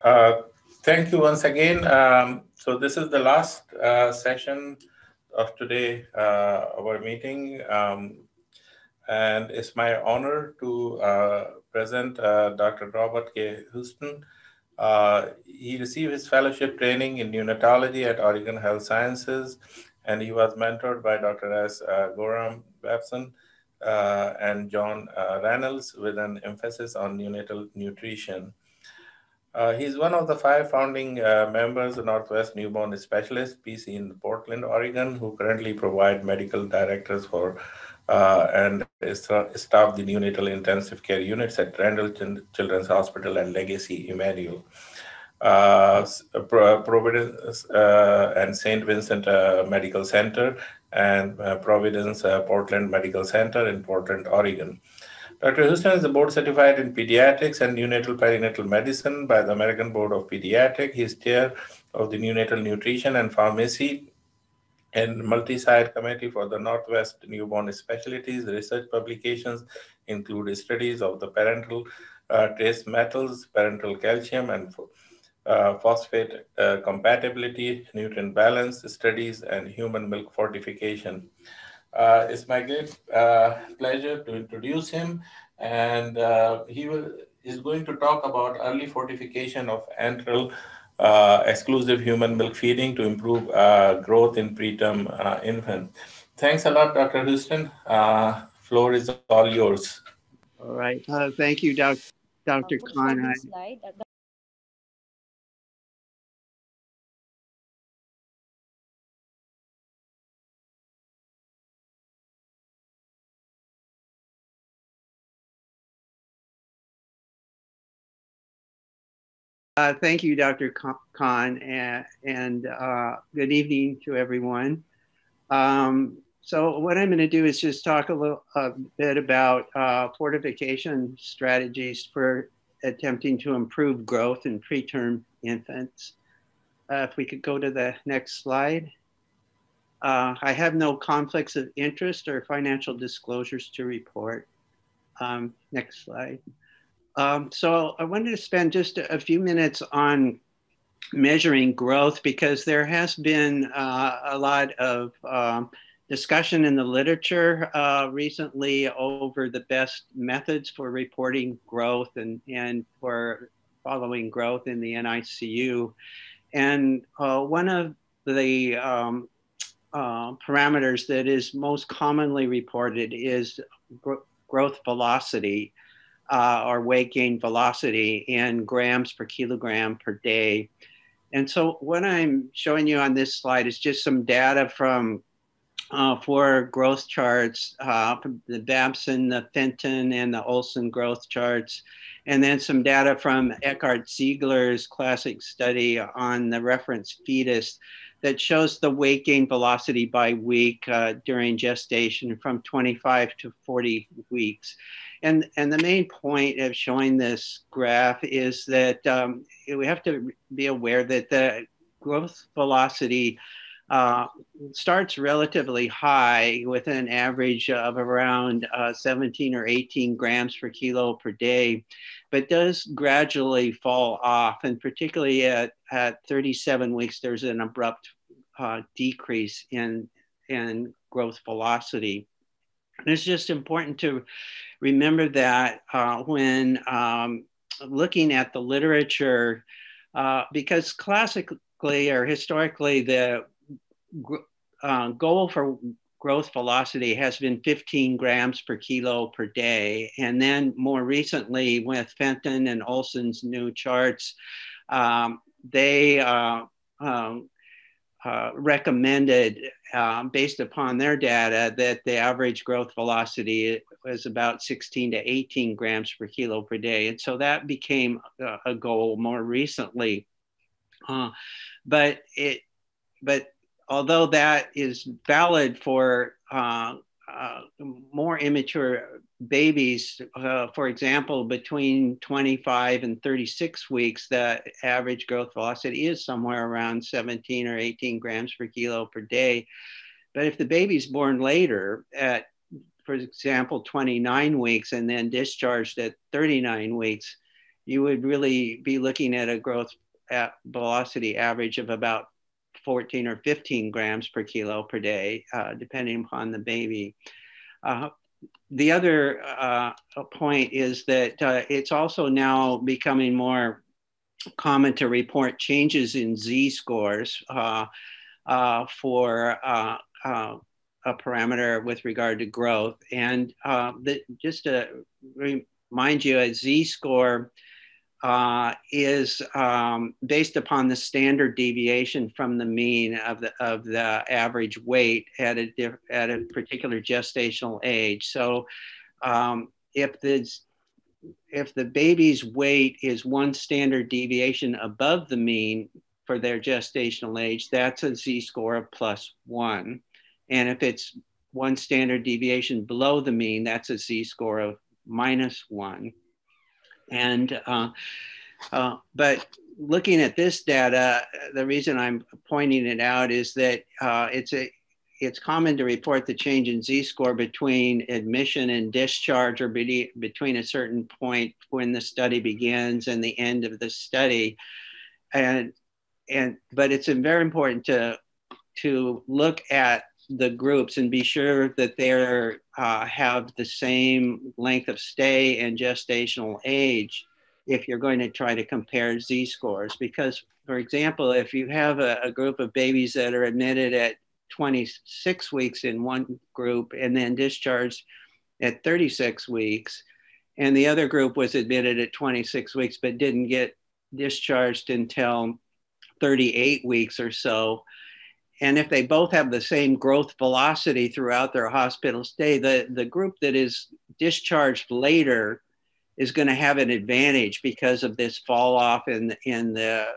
Uh, Thank you once again. So this is the last session of today, our meeting, and it's my honor to present Dr. Robert K. Houston. He received his fellowship training in neonatology at Oregon Health Sciences, and he was mentored by Dr. S. Gorham Babson and John Reynolds with an emphasis on neonatal nutrition. He's one of the five founding members of Northwest Newborn Specialist, PC in Portland, Oregon, who currently provide medical directors for and staff the neonatal intensive care units at Randall Children's Hospital and Legacy Emmanuel. Providence and St. Vincent Medical Center and Providence Portland Medical Center in Portland, Oregon. Dr. Houston is a board certified in pediatrics and neonatal perinatal medicine by the American Board of Pediatrics. He is chair of the neonatal nutrition and pharmacy and multi-site committee for the Northwest Newborn Specialties. Research publications include studies of the parental trace metals, parental calcium, and phosphate compatibility, nutrient balance studies, and human milk fortification. It's my great pleasure to introduce him, and is going to talk about early fortification of enteral exclusive human milk feeding to improve growth in preterm infant. Thanks a lot, Dr. Houston. Floor is all yours. All right. Thank you, Dr. Khan. Thank you, Dr. Khan, and good evening to everyone. So what I'm going to do is just talk a bit about fortification strategies for attempting to improve growth in preterm infants. If we could go to the next slide. I have no conflicts of interest or financial disclosures to report. Next slide. So I wanted to spend just a few minutes on measuring growth because there has been a lot of discussion in the literature recently over the best methods for reporting growth and for following growth in the NICU. And one of the parameters that is most commonly reported is growth velocity. Or weight gain velocity in grams per kilogram per day. And so what I'm showing you on this slide is just some data from 4 growth charts, the Babson, the Fenton, and the Olson growth charts, and then some data from Eckhart Ziegler's classic study on the reference fetus that shows the weight gain velocity by week during gestation from 25 to 40 weeks. And the main point of showing this graph is that we have to be aware that the growth velocity starts relatively high with an average of around 17 or 18 grams per kilo per day, but does gradually fall off. And particularly at 37 weeks, there's an abrupt decrease in growth velocity. And it's just important to remember that when looking at the literature, because classically or historically, the goal for growth velocity has been 15 grams per kilo per day. And then more recently with Fenton and Olson's new charts, they recommended, based upon their data, that the average growth velocity was about 16 to 18 grams per kilo per day. And so that became a goal more recently. But although that is valid for more immature babies, for example, between 25 and 36 weeks, the average growth velocity is somewhere around 17 or 18 grams per kilo per day. But if the baby's born later at, for example, 29 weeks and then discharged at 39 weeks, you would really be looking at a growth velocity average of about 14 or 15 grams per kilo per day, depending upon the baby. The other point is that it's also now becoming more common to report changes in Z-scores for a parameter with regard to growth. And just to remind you, a Z-score is based upon the standard deviation from the mean of the average weight at a particular gestational age. So if the baby's weight is one standard deviation above the mean for their gestational age, that's a Z-score of +1. And if it's one standard deviation below the mean, that's a Z-score of -1. And but looking at this data, the reason I'm pointing it out is that it's common to report the change in Z-score between admission and discharge, or between a certain point when the study begins and the end of the study. But it's very important to look at the groups and be sure that they have the same length of stay and gestational age if you're going to try to compare Z-scores. Because, for example, if you have a group of babies that are admitted at 26 weeks in one group and then discharged at 36 weeks, and the other group was admitted at 26 weeks but didn't get discharged until 38 weeks or so, and if they both have the same growth velocity throughout their hospital stay, the group that is discharged later is going to have an advantage because of this fall off in the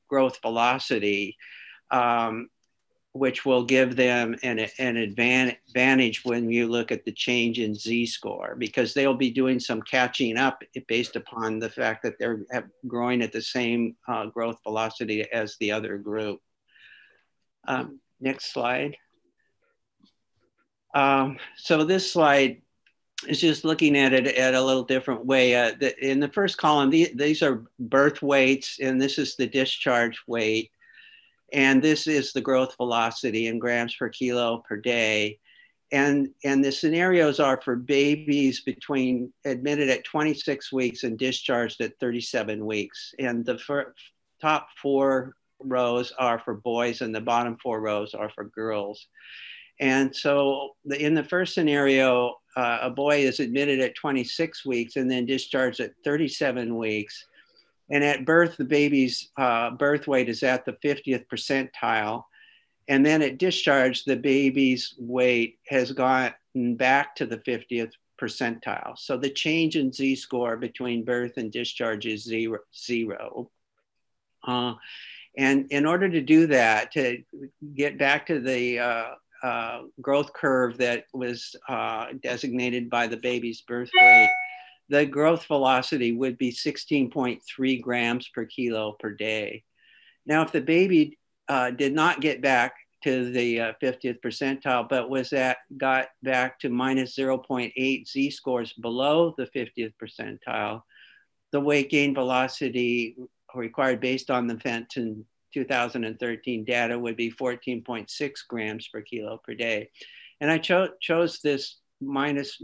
growth velocity, which will give them an advantage when you look at the change in Z-score, because they'll be doing some catching up based upon the fact that they're growing at the same growth velocity as the other group. Next slide. So this slide is just looking at it at a little different way. In the first column, these are birth weights, and this is the discharge weight. And this is the growth velocity in grams per kilo per day. And the scenarios are for babies between admitted at 26 weeks and discharged at 37 weeks. And the top 4 rows are for boys and the bottom 4 rows are for girls. And so in the first scenario, a boy is admitted at 26 weeks and then discharged at 37 weeks. And at birth, the baby's birth weight is at the 50th percentile. And then at discharge, the baby's weight has gotten back to the 50th percentile. So the change in Z-score between birth and discharge is zero. And in order to do that, to get back to the growth curve that was designated by the baby's birth weight, the growth velocity would be 16.3 grams per kilo per day. Now, if the baby did not get back to the 50th percentile, but got back to minus 0.8 Z-scores below the 50th percentile, the weight gain velocity required based on the Fenton 2013 data would be 14.6 grams per kilo per day. And I chose this minus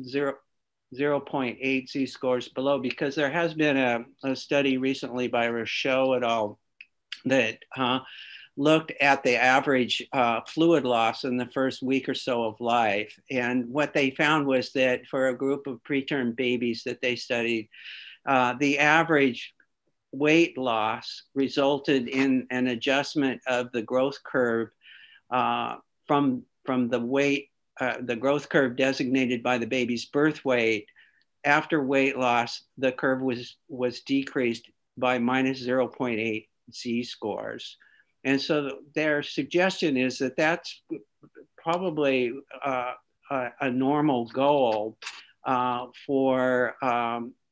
0.8 Z-scores below because there has been a study recently by Rochelle et al. That looked at the average fluid loss in the first week or so of life. And what they found was that for a group of preterm babies that they studied, the average weight loss resulted in an adjustment of the growth curve from the weight, the growth curve designated by the baby's birth weight. After weight loss, the curve was decreased by minus 0.8 Z-scores. And so their suggestion is that that's probably a normal goal for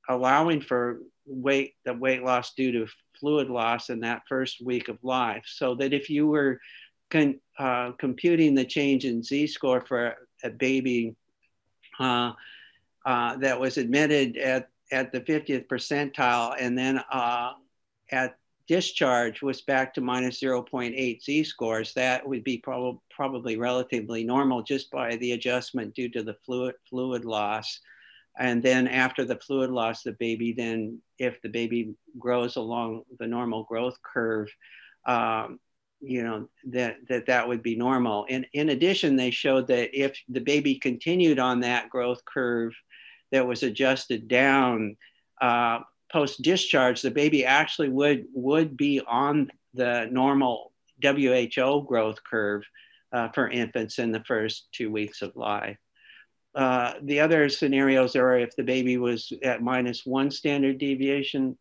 allowing for the weight loss due to fluid loss in that first week of life. So that if you were computing the change in Z-score for a baby that was admitted at at the 50th percentile, and then at discharge was back to minus 0.8 z-scores, that would be probably relatively normal just by the adjustment due to the fluid loss. And then after the fluid loss, the baby then, if the baby grows along the normal growth curve, you know, that would be normal. And in addition, they showed that if the baby continued on that growth curve that was adjusted down post-discharge, the baby actually would be on the normal WHO growth curve for infants in the first 2 weeks of life. The other scenarios are if the baby was at -1 standard deviation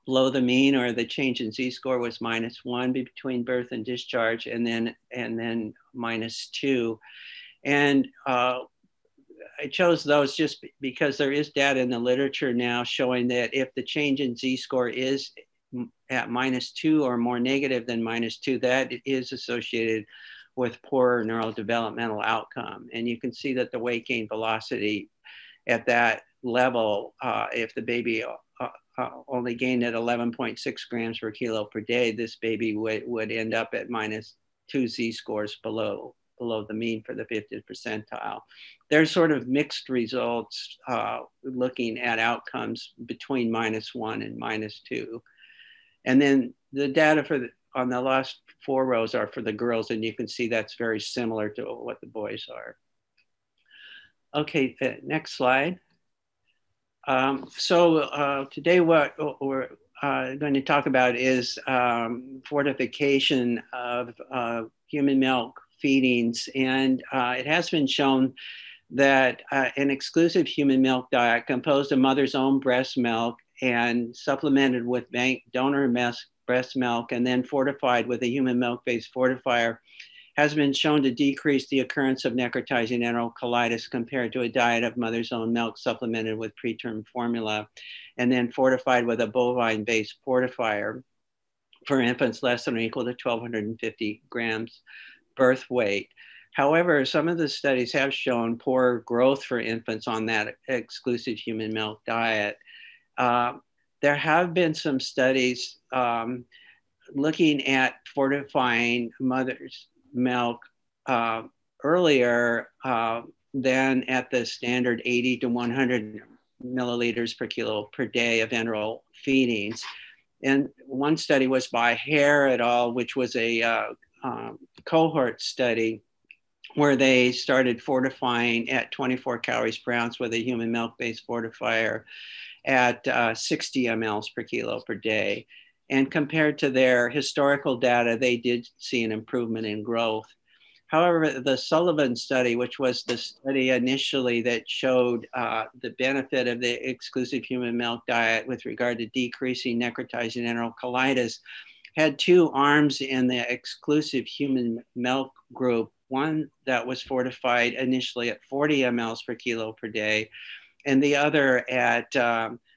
below the mean, or the change in z-score was -1 between birth and discharge, and then -2. And I chose those just because there is data in the literature now showing that if the change in z-score is at -2 or more negative than -2, that is associated with poorer neurodevelopmental outcome. And you can see that the weight gain velocity at that level, if the baby only gained at 11.6 grams per kilo per day, this baby would end up at -2 z-scores below the mean for the 50th percentile. There's sort of mixed results looking at outcomes between -1 and -2. And then the data on the last 4 rows are for the girls, and you can see that's very similar to what the boys are. Okay, next slide. Today what we're going to talk about is fortification of human milk feedings. And it has been shown that an exclusive human milk diet composed of mother's own breast milk and supplemented with bank donor breast milk and then fortified with a human milk-based fortifier has been shown to decrease the occurrence of necrotizing enterocolitis compared to a diet of mother's own milk supplemented with preterm formula and then fortified with a bovine-based fortifier for infants less than or equal to 1,250 grams birth weight. However, some of the studies have shown poor growth for infants on that exclusive human milk diet. There have been some studies looking at fortifying mother's milk earlier than at the standard 80 to 100 milliliters per kilo per day of enteral feedings. And one study was by Hare et al., which was a cohort study where they started fortifying at 24 calories per ounce with a human milk-based fortifier at 60 mLs per kilo per day. And compared to their historical data, they did see an improvement in growth. However, the Sullivan study, which was the study initially that showed the benefit of the exclusive human milk diet with regard to decreasing necrotizing enterocolitis, had 2 arms in the exclusive human milk group, one that was fortified initially at 40 mLs per kilo per day, and the other at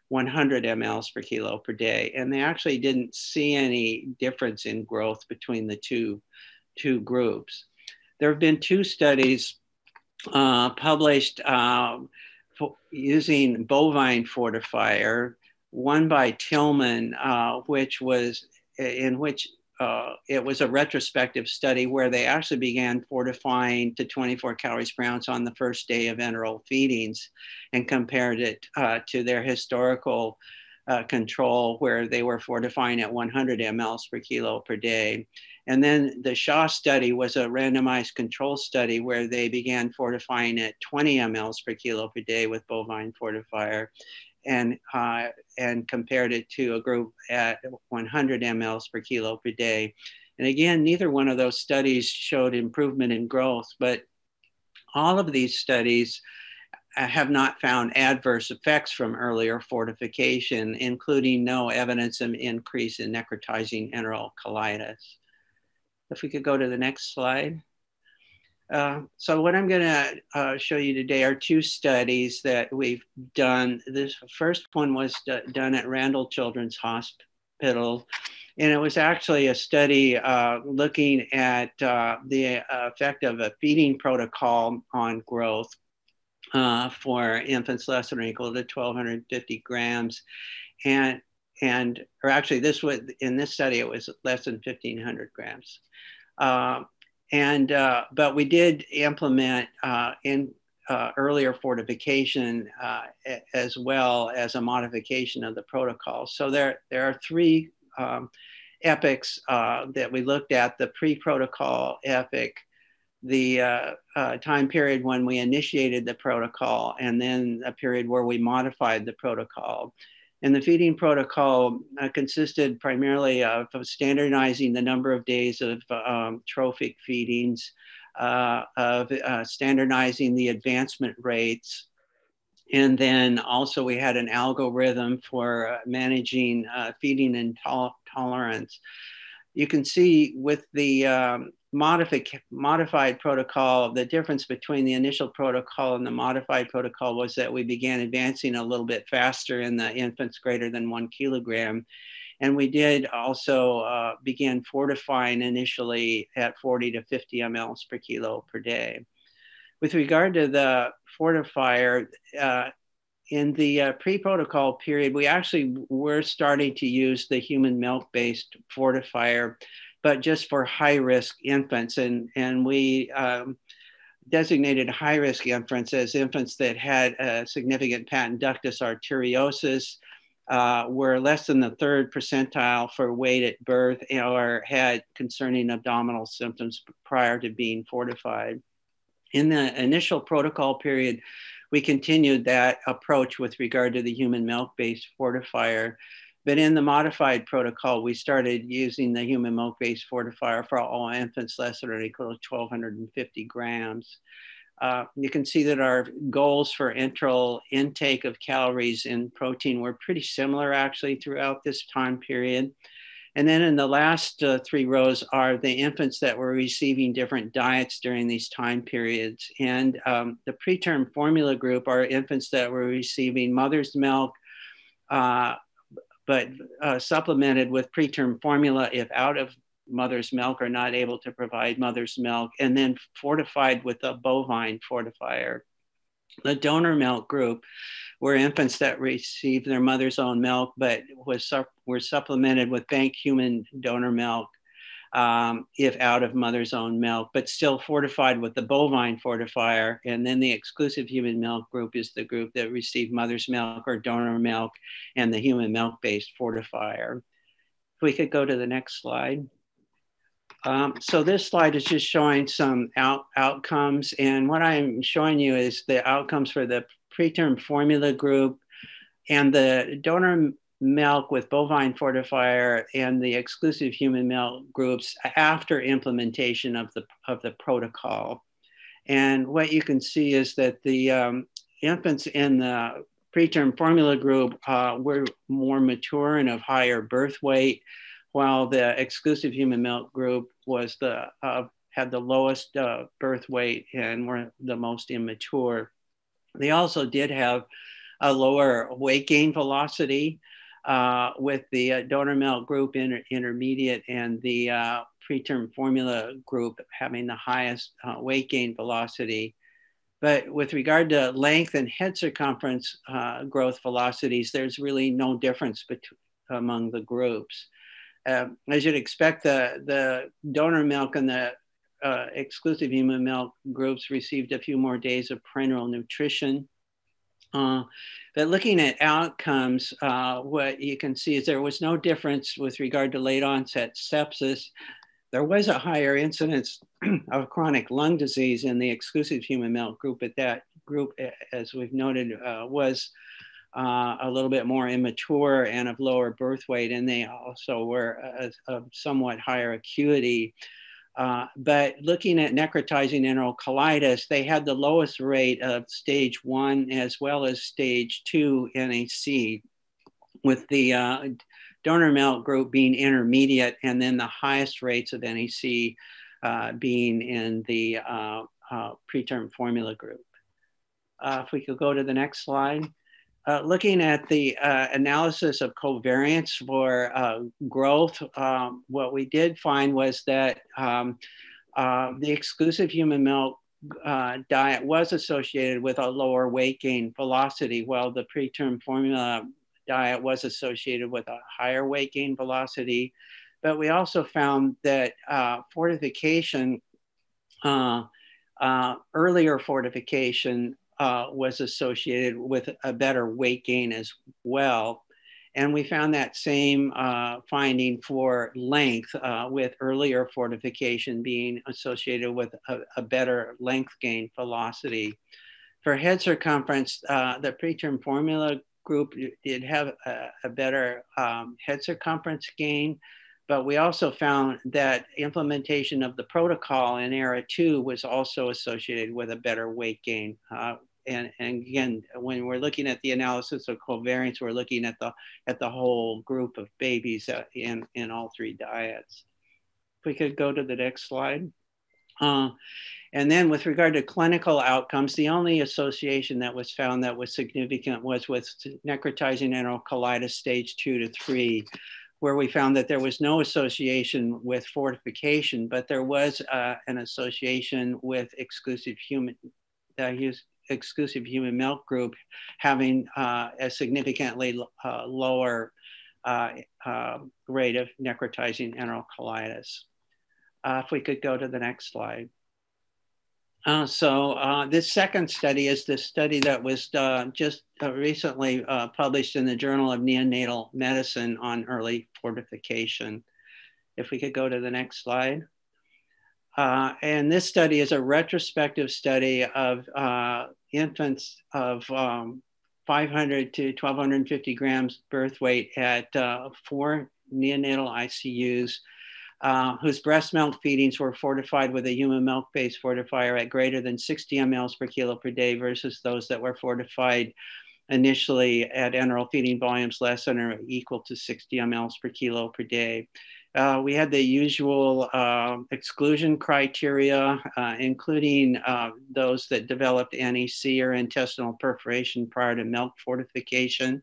100 mLs per kilo per day. And they actually didn't see any difference in growth between the two groups. There have been 2 studies published using bovine fortifier, one by Tillman, in which it was a retrospective study where they actually began fortifying to 24 calories per ounce on the first day of enteral feedings and compared it to their historical control where they were fortifying at 100 mLs per kilo per day. And then the Shaw study was a randomized control study where they began fortifying at 20 mLs per kilo per day with bovine fortifier and compared it to a group at 100 mLs per kilo per day. And again, neither one of those studies showed improvement in growth, but all of these studies have not found adverse effects from earlier fortification, including no evidence of increase in necrotizing enterocolitis. If we could go to the next slide. So what I'm going to show you today are 2 studies that we've done. This first one was done at Randall Children's Hospital, and it was actually a study looking at the effect of a feeding protocol on growth. for infants less than or equal to 1,250 grams. Or actually this was, in this study, it was less than 1,500 grams. But we did implement in earlier fortification as well as a modification of the protocol. So there are three epochs that we looked at: the pre-protocol epoch, the time period when we initiated the protocol, and then a period where we modified the protocol. And the feeding protocol consisted primarily of standardizing the number of days of trophic feedings, of standardizing the advancement rates. And then also we had an algorithm for managing feeding intolerance. You can see with the modified protocol, the difference between the initial protocol and the modified protocol was that we began advancing a little bit faster in the infants greater than 1 kilogram. And we did also begin fortifying initially at 40 to 50 mLs per kilo per day. With regard to the fortifier, in the pre-protocol period, we actually were starting to use the human milk-based fortifier, but just for high-risk infants. And we designated high-risk infants as infants that had a significant patent ductus arteriosus, were less than the 3rd percentile for weight at birth, or had concerning abdominal symptoms prior to being fortified. In the initial protocol period, we continued that approach with regard to the human milk-based fortifier. But in the modified protocol, we started using the human milk-based fortifier for all infants less than or equal to 1,250 grams. You can see that our goals for enteral intake of calories and protein were pretty similar actually throughout this time period. And then in the last 3 rows are the infants that were receiving different diets during these time periods. And the preterm formula group are infants that were receiving mother's milk, but supplemented with preterm formula if out of mother's milk or not able to provide mother's milk, and then fortified with a bovine fortifier. The donor milk group were infants that received their mother's own milk, but were supplemented with bank human donor milk if out of mother's own milk, but still fortified with the bovine fortifier. And then the exclusive human milk group is the group that received mother's milk or donor milk and the human milk-based fortifier. If we could go to the next slide. So this slide is just showing some outcomes. And what I'm showing you is the outcomes for the preterm formula group and the donor milk with bovine fortifier and the exclusive human milk groups after implementation of the protocol. And what you can see is that the infants in the preterm formula group were more mature and of higher birth weight, while the exclusive human milk group was had the lowest birth weight and were the most immature. They also did have a lower weight gain velocity, with the donor milk group intermediate and the preterm formula group having the highest weight gain velocity. But with regard to length and head circumference growth velocities, there's really no difference among the groups. As you'd expect, the donor milk and the exclusive human milk groups received a few more days of parenteral nutrition. But looking at outcomes, what you can see is there was no difference with regard to late onset sepsis. There was a higher incidence of chronic lung disease in the exclusive human milk group, but that group, as we've noted, was a little bit more immature and of lower birth weight, and they also were of somewhat higher acuity. But looking at necrotizing enterocolitis, they had the lowest rate of stage 1 as well as stage 2 NAC, with the donor milk group being intermediate, and then the highest rates of NAC being in the preterm formula group. If we could go to the next slide. Looking at the analysis of covariance for growth, what we did find was that the exclusive human milk diet was associated with a lower weight gain velocity, while the preterm formula diet was associated with a higher weight gain velocity. But we also found that fortification, earlier fortification was associated with a better weight gain as well. And we found that same finding for length, with earlier fortification being associated with a better length gain velocity. For head circumference, the preterm formula group did have a better head circumference gain, but we also found that implementation of the protocol in ERA 2 was also associated with a better weight gain. And again, when we're looking at the analysis of covariance, we're looking at the whole group of babies in all three diets. If we could go to the next slide. And then with regard to clinical outcomes, the only association that was found that was significant was with necrotizing enterocolitis stage 2 to 3, where we found that there was no association with fortification, but there was an association with exclusive human milk group having a significantly lower rate of necrotizing enterocolitis. If we could go to the next slide. So this second study is the study that was just recently published in the Journal of Neonatal Medicine on early fortification. If we could go to the next slide. And this study is a retrospective study of infants of 500 to 1,250 grams birth weight at 4 neonatal ICUs whose breast milk feedings were fortified with a human milk-based fortifier at greater than 60 mLs per kilo per day versus those that were fortified initially at enteral feeding volumes less than or equal to 60 mLs per kilo per day. We had the usual exclusion criteria, including those that developed NEC or intestinal perforation prior to milk fortification.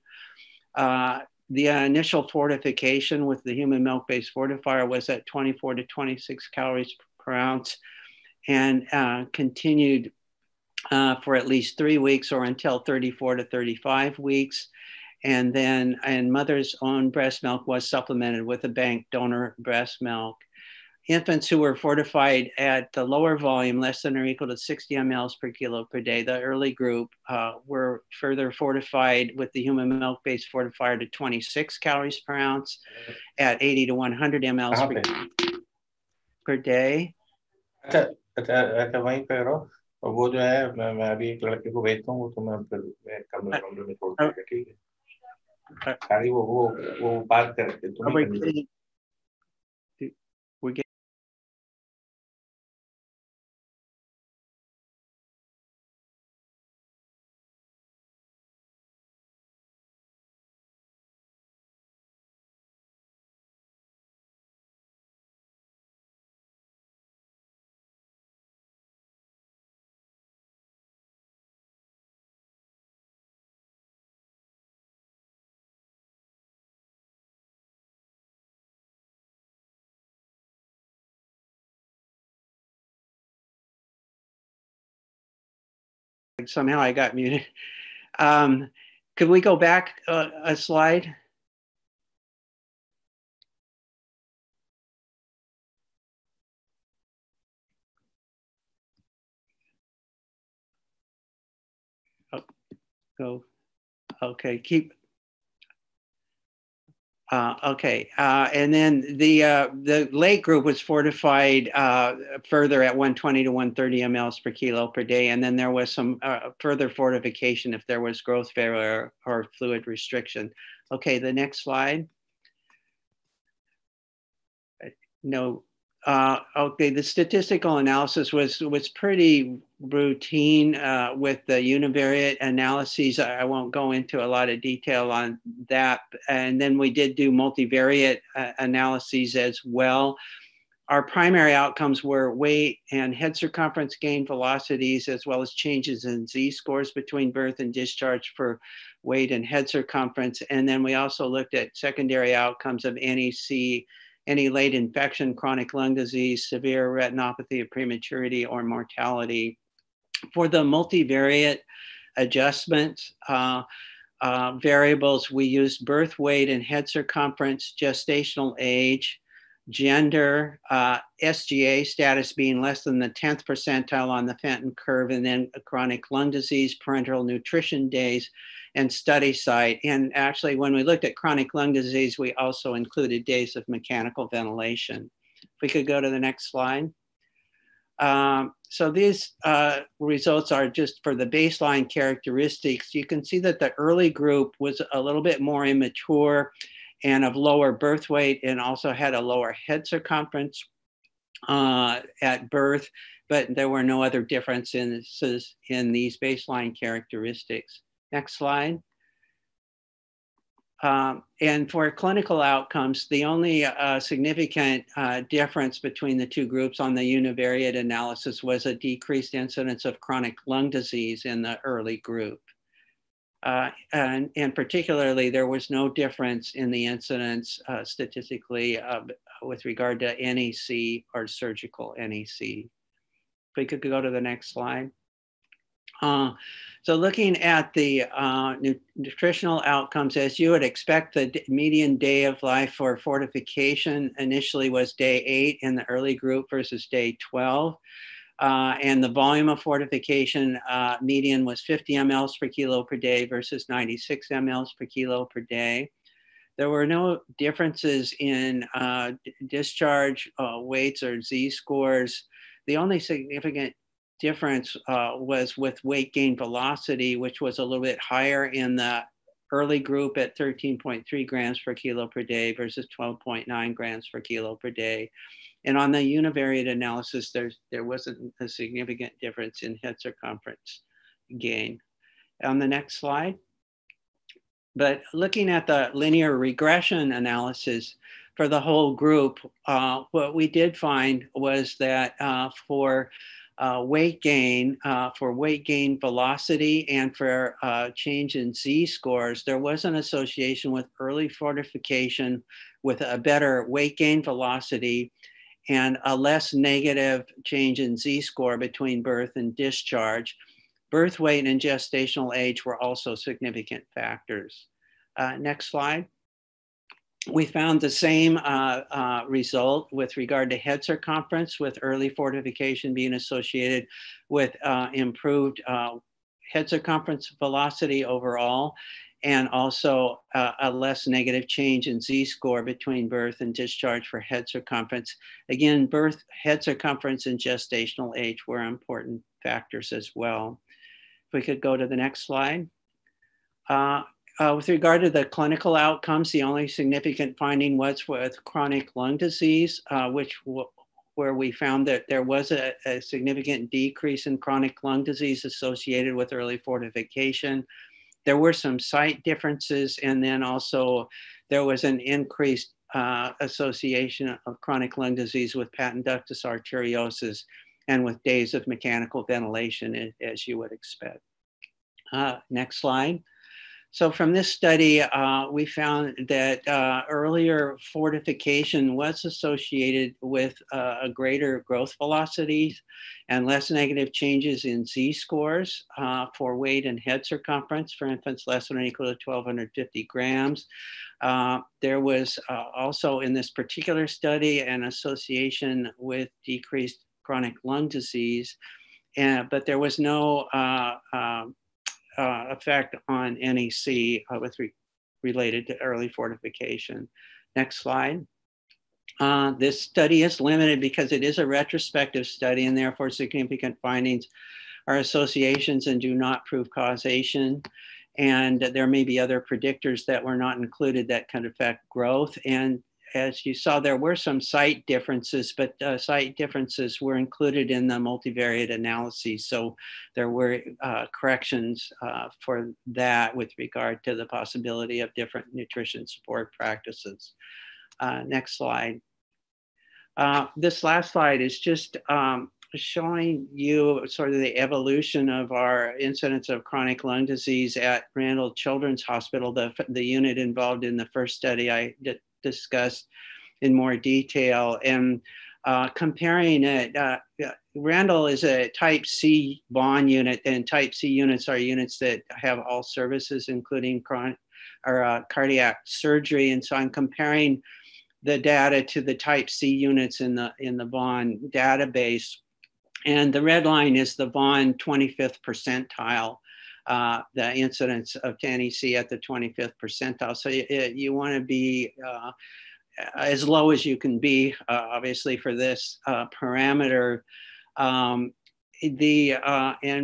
The initial fortification with the human milk-based fortifier was at 24 to 26 calories per ounce and continued for at least 3 weeks or until 34 to 35 weeks. And then, and mother's own breast milk was supplemented with a bank donor breast milk. Infants who were fortified at the lower volume, less than or equal to 60 mLs per kilo per day, the early group, were further fortified with the human milk-based fortifier to 26 calories per ounce at 80 to 100 mLs per day. अच्छा वहीं पे रहो और वो जो है मैं अभी एक लड़के को भेजता हूँ वो तुम्हें फिर कमरे में छोड़ देगा ठीक है सारी वो बात करके तुम्हें we're getting somehow I got muted. Could we go back a slide? Oh, go. Okay, keep. Okay, and then the late group was fortified further at 120 to 130 mLs per kilo per day, and then there was some further fortification if there was growth failure or fluid restriction. Okay, the next slide. No. Okay, the statistical analysis was pretty routine with the univariate analyses. I won't go into a lot of detail on that. And then we did do multivariate analyses as well. Our primary outcomes were weight and head circumference gain velocities, as well as changes in Z-scores between birth and discharge for weight and head circumference. And then we also looked at secondary outcomes of NEC, any late infection, chronic lung disease, severe retinopathy of prematurity, or mortality. For the multivariate adjustments, variables, we used birth weight and head circumference, gestational age, gender, SGA status being less than the 10th percentile on the Fenton curve, and then chronic lung disease, parenteral nutrition days, and study site. And actually, when we looked at chronic lung disease, we also included days of mechanical ventilation. If we could go to the next slide. So these results are just for the baseline characteristics. You can see that the early group was a little bit more immature and of lower birth weight, and also had a lower head circumference at birth, but there were no other differences in these baseline characteristics. Next slide. And for clinical outcomes, the only significant difference between the two groups on the univariate analysis was a decreased incidence of chronic lung disease in the early group. And particularly, there was no difference in the incidence statistically with regard to NEC or surgical NEC. If we could go to the next slide. So looking at the nutritional outcomes, as you would expect, the median day of life for fortification initially was day 8 in the early group versus day 12. And the volume of fortification median was 50 mLs per kilo per day versus 96 mLs per kilo per day. There were no differences in discharge weights or Z-scores. The only significant difference was with weight gain velocity, which was a little bit higher in the early group at 13.3 grams per kilo per day versus 12.9 grams per kilo per day. And on the univariate analysis, there wasn't a significant difference in head circumference gain. On the next slide. But looking at the linear regression analysis for the whole group, what we did find was that for weight gain velocity and for change in Z-scores, there was an association with early fortification with a better weight gain velocity and a less negative change in Z-score between birth and discharge. Birth weight and gestational age were also significant factors. Next slide. We found the same result with regard to head circumference, with early fortification being associated with improved head circumference velocity overall, and also a less negative change in Z-score between birth and discharge for head circumference. Again, birth, head circumference, and gestational age were important factors as well. If we could go to the next slide. With regard to the clinical outcomes, the only significant finding was with chronic lung disease, where we found that there was a significant decrease in chronic lung disease associated with early fortification. There were some site differences, and then also there was an increased association of chronic lung disease with patent ductus arteriosus and with days of mechanical ventilation, as you would expect. Next slide. So from this study, we found that earlier fortification was associated with a greater growth velocity and less negative changes in Z-scores for weight and head circumference for infants less than or equal to 1,250 grams. There was also in this particular study an association with decreased chronic lung disease, but there was no effect on NEC related to early fortification. Next slide. This study is limited because it is a retrospective study, and therefore significant findings are associations and do not prove causation. And there may be other predictors that were not included that can affect growth. And as you saw, there were some site differences, but site differences were included in the multivariate analyses. So there were corrections for that with regard to the possibility of different nutrition support practices. Next slide. This last slide is just showing you sort of the evolution of our incidence of chronic lung disease at Randall Children's Hospital, the unit involved in the first study I discussed in more detail, and comparing it Randall is a type C bond unit, and type C units are units that have all services, including cardiac surgery. And so I'm comparing the data to the type C units in the bond database. And the red line is the bond 25th percentile, the incidence of NEC at the 25th percentile. So you want to be as low as you can be, obviously, for this parameter. And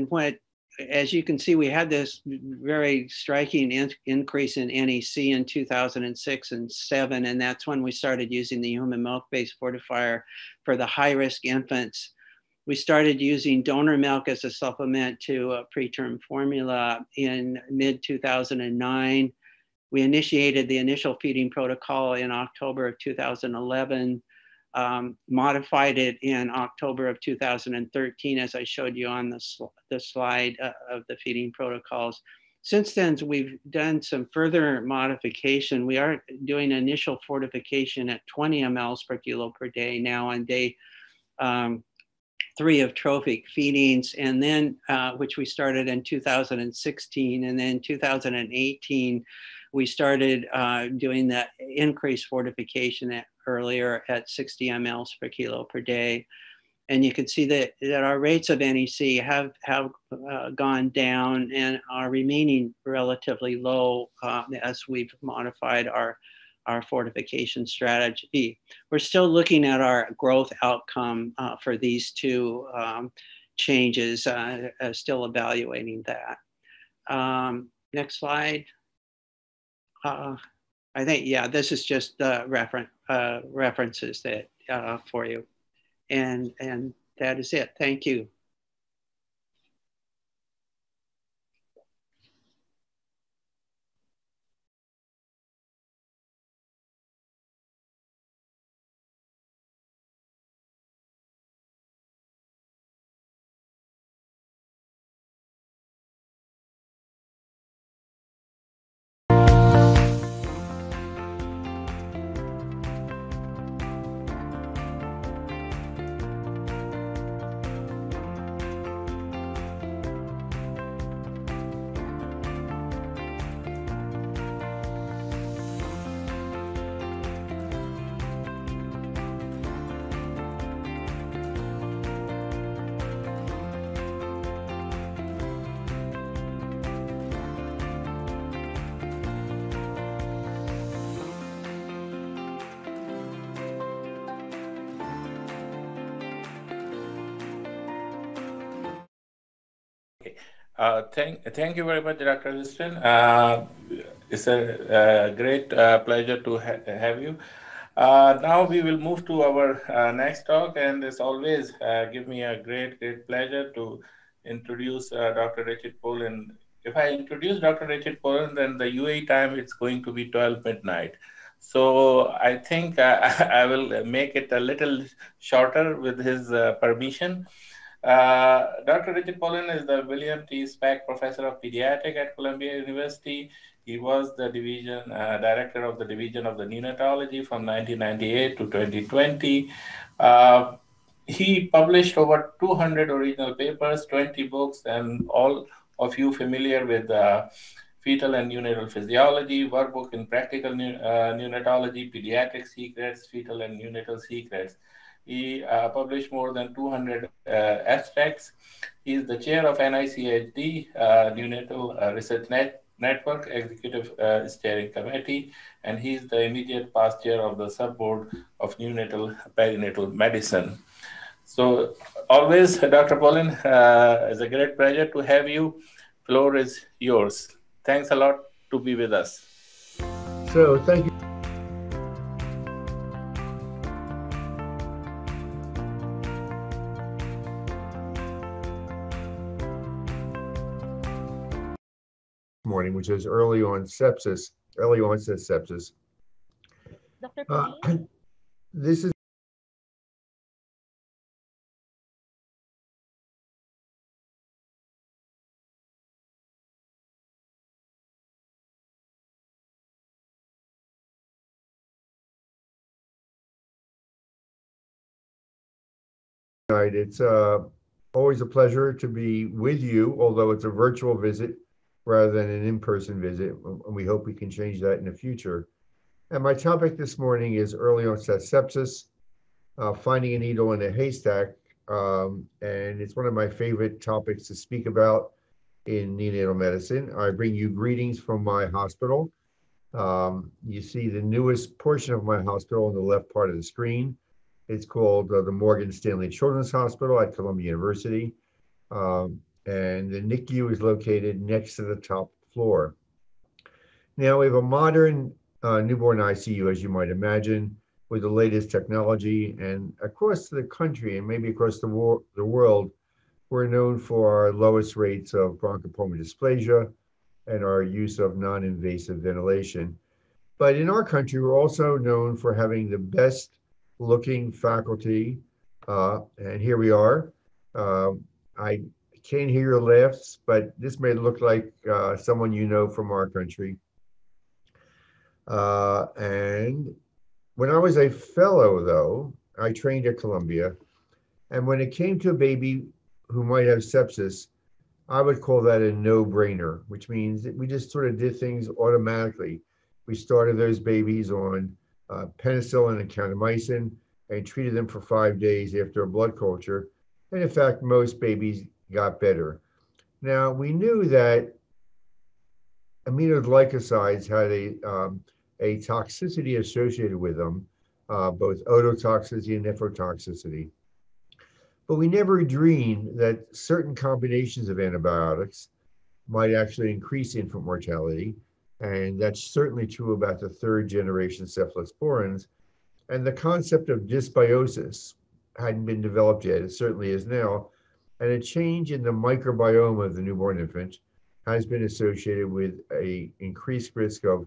what, as you can see, we had this very striking increase in NEC in 2006 and 7, and that's when we started using the human milk-based fortifier for the high-risk infants. We started using donor milk as a supplement to a preterm formula in mid-2009. We initiated the initial feeding protocol in October of 2011, modified it in October of 2013, as I showed you on the slide of the feeding protocols. Since then, we've done some further modification. We are doing initial fortification at 20 mLs per kilo per day now on day 3 of trophic feedings, and then which we started in 2016, and then 2018 we started doing that increased fortification earlier at 60 mLs per kilo per day. And you can see that our rates of NEC have gone down and are remaining relatively low as we've modified our fortification strategy. We're still looking at our growth outcome for these two changes, still evaluating that. Next slide. I think, yeah, this is just references that for you. And that is it. Thank you. Thank you very much, Dr. Houston. It's a great pleasure to have you. Now we will move to our next talk, and as always, give me a great pleasure to introduce Dr. Richard Poland. If I introduce Dr. Richard Poland, then the UAE time it's going to be 12 midnight. So I think I will make it a little shorter with his permission. Dr. Richard Poland is the William T. Speck Professor of Pediatrics at Columbia University. He was the division director of the Division of the Neonatology from 1998 to 2020. He published over 200 original papers, 20 books, and all of you familiar with fetal and neonatal physiology, workbook in practical neonatology, pediatric secrets, fetal and neonatal secrets. He published more than 200 abstracts. He is the chair of NICHD, Neonatal Research Network Executive Steering Committee, and he is the immediate past chair of the subboard of neonatal perinatal medicine. So always, Dr. Poland, it's a great pleasure to have you. Floor is yours. Thanks a lot to be with us. So thank you. Morning, which is early onset sepsis. Dr. This is Night. It's always a pleasure to be with you, although it's a virtual visit rather than an in-person visit. And we hope we can change that in the future. And my topic this morning is early onset sepsis, finding a needle in a haystack. And it's one of my favorite topics to speak about in neonatal medicine. I bring you greetings from my hospital. You see the newest portion of my hospital on the left part of the screen. It's called the Morgan Stanley Children's Hospital at Columbia University. And the NICU is located next to the top floor. Now we have a modern newborn ICU, as you might imagine, with the latest technology. And across the country and maybe across the world, we're known for our lowest rates of bronchopulmonary dysplasia and our use of non-invasive ventilation. But in our country, we're also known for having the best looking faculty. And here we are. I can't hear your laughs, but this may look like someone you know from our country. And when I was a fellow, though, I trained at Columbia. And when it came to a baby who might have sepsis, I would call that a no-brainer, which means that we just sort of did things automatically. We started those babies on penicillin and kanamycin and treated them for 5 days after a blood culture. And in fact, most babies got better. Now, we knew that aminoglycosides had a toxicity associated with them, both ototoxicity and nephrotoxicity. But we never dreamed that certain combinations of antibiotics might actually increase infant mortality. And that's certainly true about the third generation cephalosporins. And the concept of dysbiosis hadn't been developed yet. It certainly is now. And a change in the microbiome of the newborn infant has been associated with an increased risk of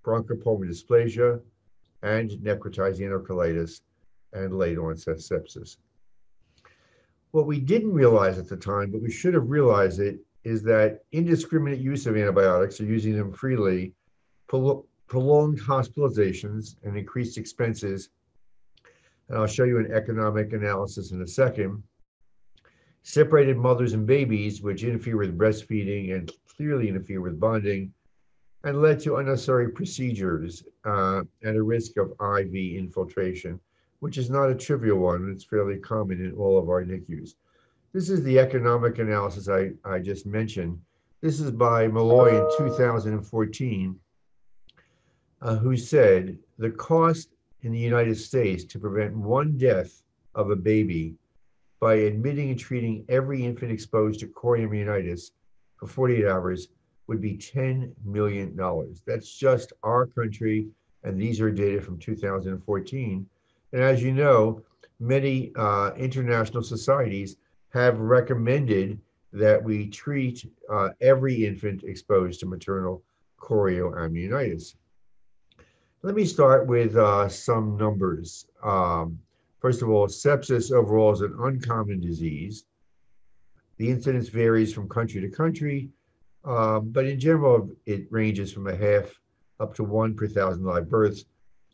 bronchopulmonary dysplasia and necrotizing enterocolitis and late onset sepsis. What we didn't realize at the time, but we should have realized it, is that indiscriminate use of antibiotics or using them freely prolonged hospitalizations and increased expenses. And I'll show you an economic analysis in a second. Separated mothers and babies, which interfere with breastfeeding and clearly interfere with bonding, and led to unnecessary procedures and a risk of IV infiltration, which is not a trivial one. It's fairly common in all of our NICUs. This is the economic analysis I just mentioned. This is by Malloy in 2014, who said the cost in the United States to prevent one death of a baby by admitting and treating every infant exposed to chorioamnionitis for 48 hours would be $10 million. That's just our country, and these are data from 2014. And as you know, many international societies have recommended that we treat every infant exposed to maternal chorioamnionitis. Let me start with some numbers. First of all, sepsis overall is an uncommon disease. The incidence varies from country to country, but in general, it ranges from a half up to 1 per 1,000 live births.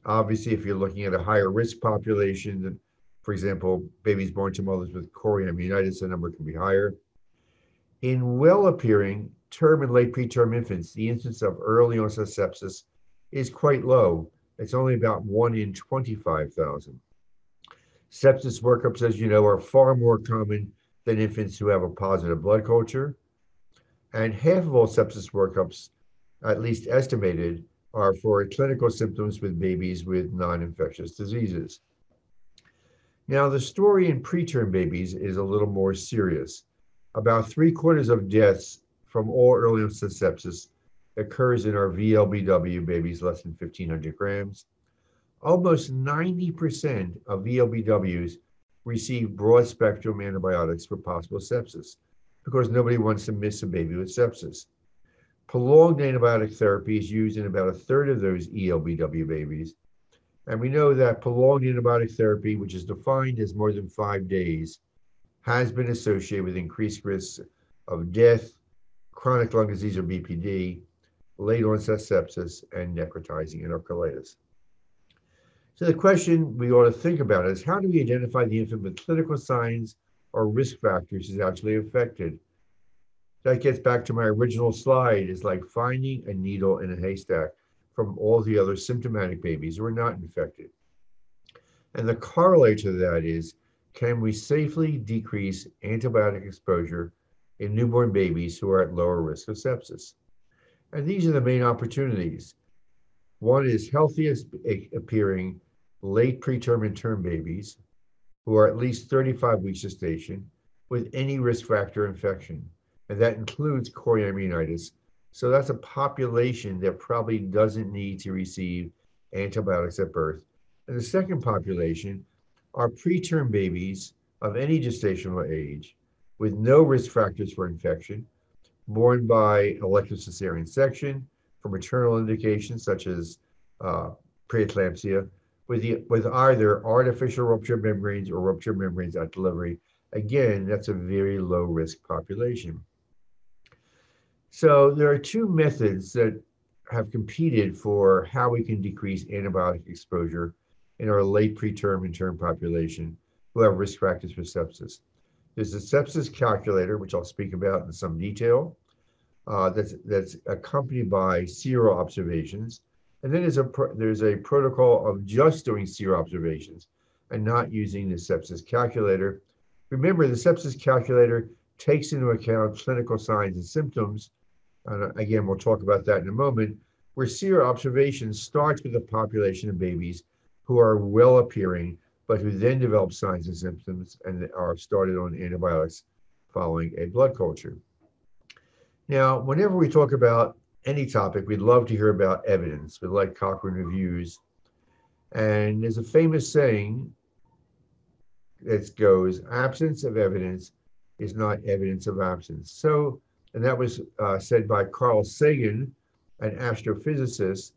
Obviously, if you're looking at a higher risk population, for example, babies born to mothers with chorioamnionitis, the number can be higher. In well-appearing term and late preterm infants, the incidence of early onset sepsis is quite low. It's only about 1 in 25,000. Sepsis workups, as you know, are far more common than infants who have a positive blood culture. And half of all sepsis workups, at least estimated, are for clinical symptoms with babies with non-infectious diseases. Now, the story in preterm babies is a little more serious. About 3/4 of deaths from all early onset sepsis occurs in our VLBW babies less than 1,500 grams. Almost 90% of VLBWs receive broad spectrum antibiotics for possible sepsis because nobody wants to miss a baby with sepsis. Prolonged antibiotic therapy is used in about 1/3 of those ELBW babies. And we know that prolonged antibiotic therapy, which is defined as more than 5 days, has been associated with increased risks of death, chronic lung disease or BPD, late onset sepsis, and necrotizing enterocolitis. So the question we ought to think about is, how do we identify the infant with clinical signs or risk factors is actually affected? That gets back to my original slide. It's like finding a needle in a haystack from all the other symptomatic babies who are not infected. And the corollary to that is, can we safely decrease antibiotic exposure in newborn babies who are at lower risk of sepsis? And these are the main opportunities. One is healthiest appearing late preterm and term babies who are at least 35 weeks gestation with any risk factor infection. And that includes chorioamnionitis. So that's a population that probably doesn't need to receive antibiotics at birth. And the second population are preterm babies of any gestational age with no risk factors for infection, born by elective cesarean section for maternal indications such as preeclampsia, with either artificial rupture membranes or rupture membranes at delivery. Again, that's a very low risk population. So there are two methods that have competed for how we can decrease antibiotic exposure in our late preterm and term population who have risk factors for sepsis. There's a sepsis calculator, which I'll speak about in some detail, that's accompanied by serial observations. And then there's a protocol of just doing serial observations and not using the sepsis calculator. Remember, the sepsis calculator takes into account clinical signs and symptoms. Again, we'll talk about that in a moment, where serial observation starts with a population of babies who are well appearing, but who then develop signs and symptoms and are started on antibiotics following a blood culture. Now, whenever we talk about any topic, we'd love to hear about evidence. We like Cochrane reviews. And there's a famous saying that goes, absence of evidence is not evidence of absence. So, and that was said by Carl Sagan, an astrophysicist.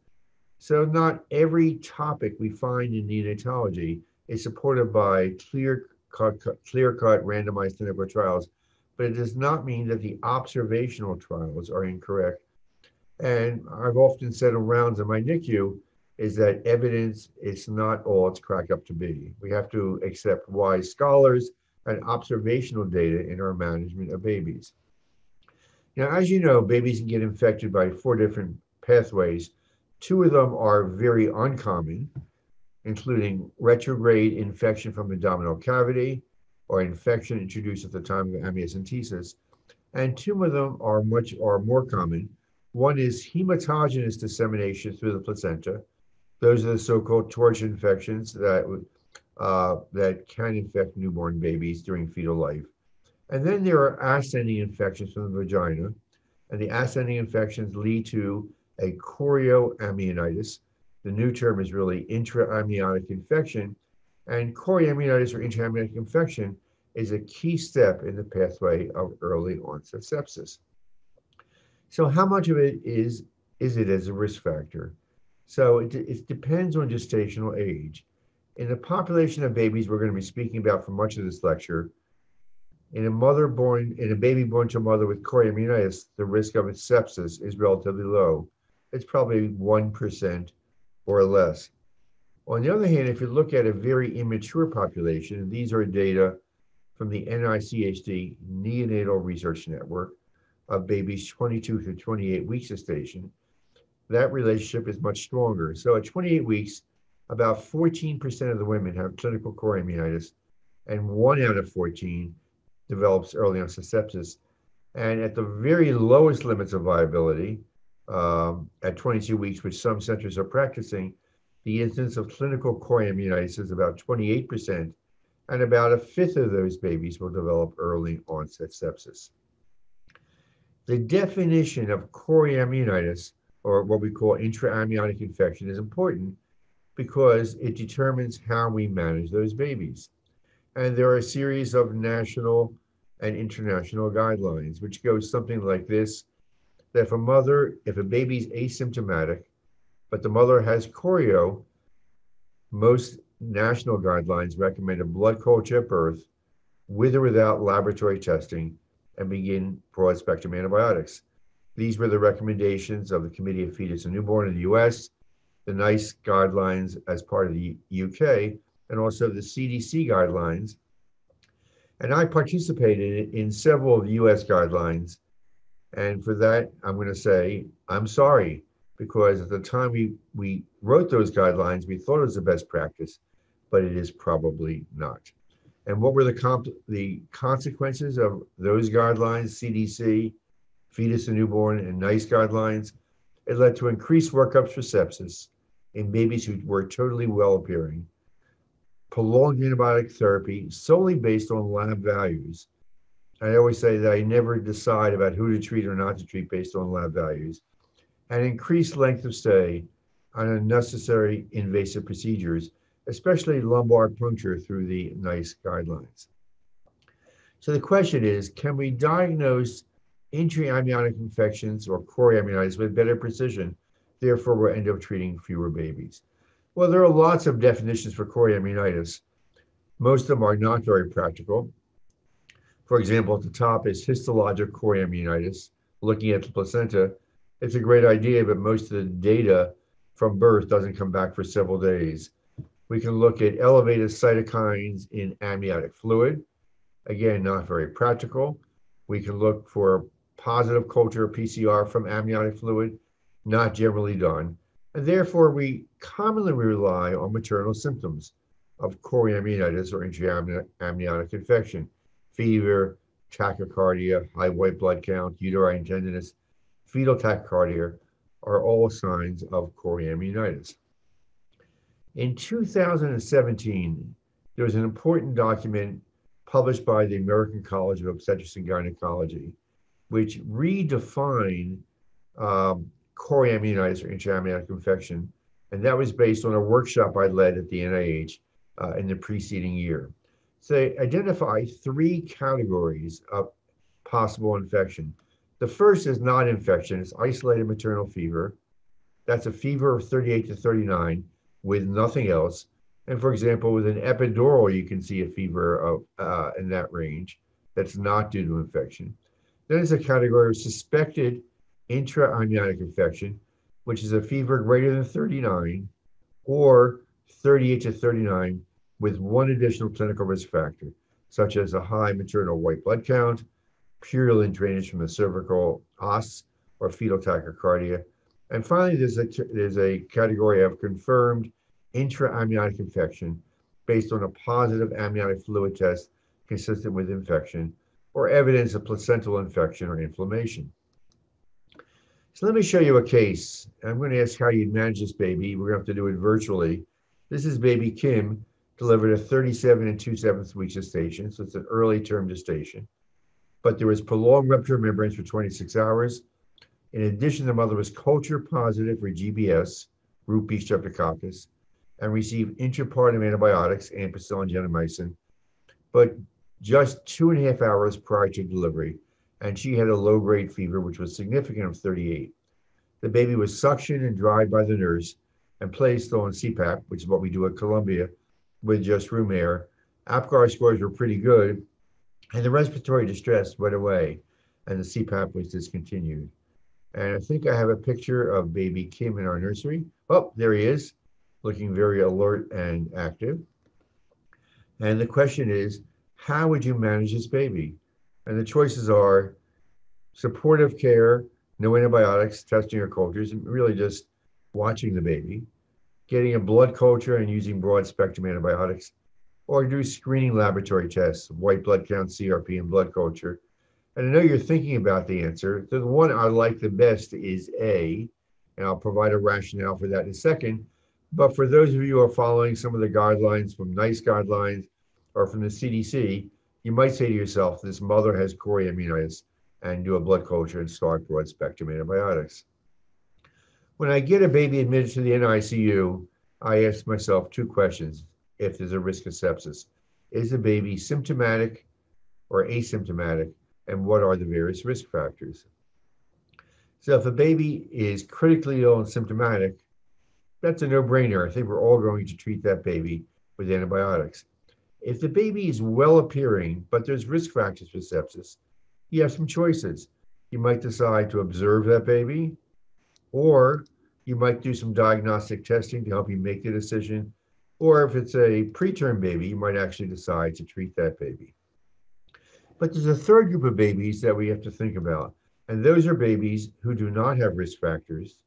So not every topic we find in neonatology is supported by clear-cut randomized clinical trials, but it does not mean that the observational trials are incorrect. And I've often said in rounds in my NICU is that evidence is not all it's cracked up to be. We have to accept wise scholars and observational data in our management of babies. Now, as you know, babies can get infected by 4 different pathways. 2 of them are very uncommon, including retrograde infection from the abdominal cavity or infection introduced at the time of amniocentesis. And 2 of them are more common. One is hematogenous dissemination through the placenta. Those are the so-called torch infections that can infect newborn babies during fetal life. And then there are ascending infections from the vagina. And the ascending infections lead to a chorioamnionitis. The new term is really intraamniotic infection. And chorioamnionitis or intraamniotic infection is a key step in the pathway of early onset sepsis. So how much of it is it as a risk factor? So it depends on gestational age. In the population of babies we're going to be speaking about for much of this lecture, in a baby born to a mother with chorioamnionitis, the risk of its sepsis is relatively low. It's probably 1% or less. On the other hand, if you look at a very immature population, and these are data from the NICHD Neonatal Research Network of babies 22 to 28 weeks gestation, that relationship is much stronger. So at 28 weeks, about 14% of the women have clinical chorioamnionitis, and 1 out of 14 develops early onset sepsis. And at the very lowest limits of viability, at 22 weeks, which some centers are practicing, the incidence of clinical chorioamnionitis is about 28%, and about 1/5 of those babies will develop early onset sepsis. The definition of chorioamnionitis, or what we call intraamniotic infection, is important because it determines how we manage those babies. And there are a series of national and international guidelines, which goes something like this, that if a baby's asymptomatic, but the mother has chorio, most national guidelines recommend a blood culture at birth with or without laboratory testing and begin broad spectrum antibiotics. These were the recommendations of the Committee of Fetus and Newborn in the US. the NICE guidelines as part of the UK, and also the CDC guidelines. And I participated in several of the US guidelines. And for that, I'm going to say, I'm sorry, because at the time we wrote those guidelines, we thought it was the best practice, but it is probably not. And what were the consequences of those guidelines, CDC, fetus and newborn, and NICE guidelines? It led to increased workups for sepsis in babies who were totally well appearing, prolonged antibiotic therapy solely based on lab values. I always say that I never decide about who to treat or not to treat based on lab values, and increased length of stay on unnecessary invasive procedures, especially lumbar puncture through the NICE guidelines. So the question is, can we diagnose intra-amniotic infections or chorioamnionitis with better precision? Therefore, we'll end up treating fewer babies. Well, there are lots of definitions for chorioamnionitis. Most of them are not very practical. For example, at the top is histologic chorioamnionitis, looking at the placenta. It's a great idea, but most of the data from birth doesn't come back for several days. We can look at elevated cytokines in amniotic fluid. Again, not very practical. We can look for positive culture PCR from amniotic fluid, not generally done. And therefore, we commonly rely on maternal symptoms of chorioamnionitis or intra-amniotic infection. Fever, tachycardia, high white blood count, uterine tenderness, fetal tachycardia are all signs of chorioamnionitis. In 2017, there was an important document published by the American College of Obstetrics and Gynecology, which redefined chorioamnionitis or intra-amniotic infection, and that was based on a workshop I led at the NIH in the preceding year. So they identify 3 categories of possible infection. The first is non-infection. It's isolated maternal fever. That's a fever of 38 to 39 with nothing else. And for example, with an epidural, you can see a fever of in that range that's not due to infection. Then there's a category of suspected intra-amniotic infection, which is a fever greater than 39 or 38 to 39 with one additional clinical risk factor, such as a high maternal white blood count, purulent drainage from the cervical os, or fetal tachycardia. And finally, there's a category of confirmed intra-amniotic infection based on a positive amniotic fluid test consistent with infection or evidence of placental infection or inflammation. So let me show you a case. I'm going to ask how you'd manage this baby. We're going to have to do it virtually. This is baby Kim, delivered at 37 2/7 weeks gestation, so it's an early term gestation. But there was prolonged rupture of membranes for 26 hours. In addition, the mother was culture positive for GBS, root B streptococcus, and received intrapartum antibiotics, ampicillin, gentamicin, but just 2.5 hours prior to delivery, and she had a low-grade fever, which was significant of 38. The baby was suctioned and dried by the nurse and placed on CPAP, which is what we do at Columbia, with just room air. APGAR scores were pretty good, and the respiratory distress went away, and the CPAP was discontinued. And I think I have a picture of baby Kim in our nursery. Oh, there he is, looking very alert and active. And the question is, how would you manage this baby? And the choices are supportive care, no antibiotics, testing or cultures, and really just watching the baby, getting a blood culture and using broad spectrum antibiotics, or do screening laboratory tests, white blood count, CRP, and blood culture. And I know you're thinking about the answer. The one I like the best is A, and I'll provide a rationale for that in a second. But for those of you who are following some of the guidelines from NICE guidelines or from the CDC, you might say to yourself, this mother has chorioamnionitis, and do a blood culture and start broad spectrum antibiotics. When I get a baby admitted to the NICU, I ask myself 2 questions if there's a risk of sepsis. Is the baby symptomatic or asymptomatic, and what are the various risk factors? So if a baby is critically ill and symptomatic, that's a no-brainer. I think we're all going to treat that baby with antibiotics. If the baby is well appearing, but there's risk factors for sepsis, you have some choices. You might decide to observe that baby, or you might do some diagnostic testing to help you make the decision. Or if it's a preterm baby, you might actually decide to treat that baby. But there's a third group of babies that we have to think about. And those are babies who do not have risk factors,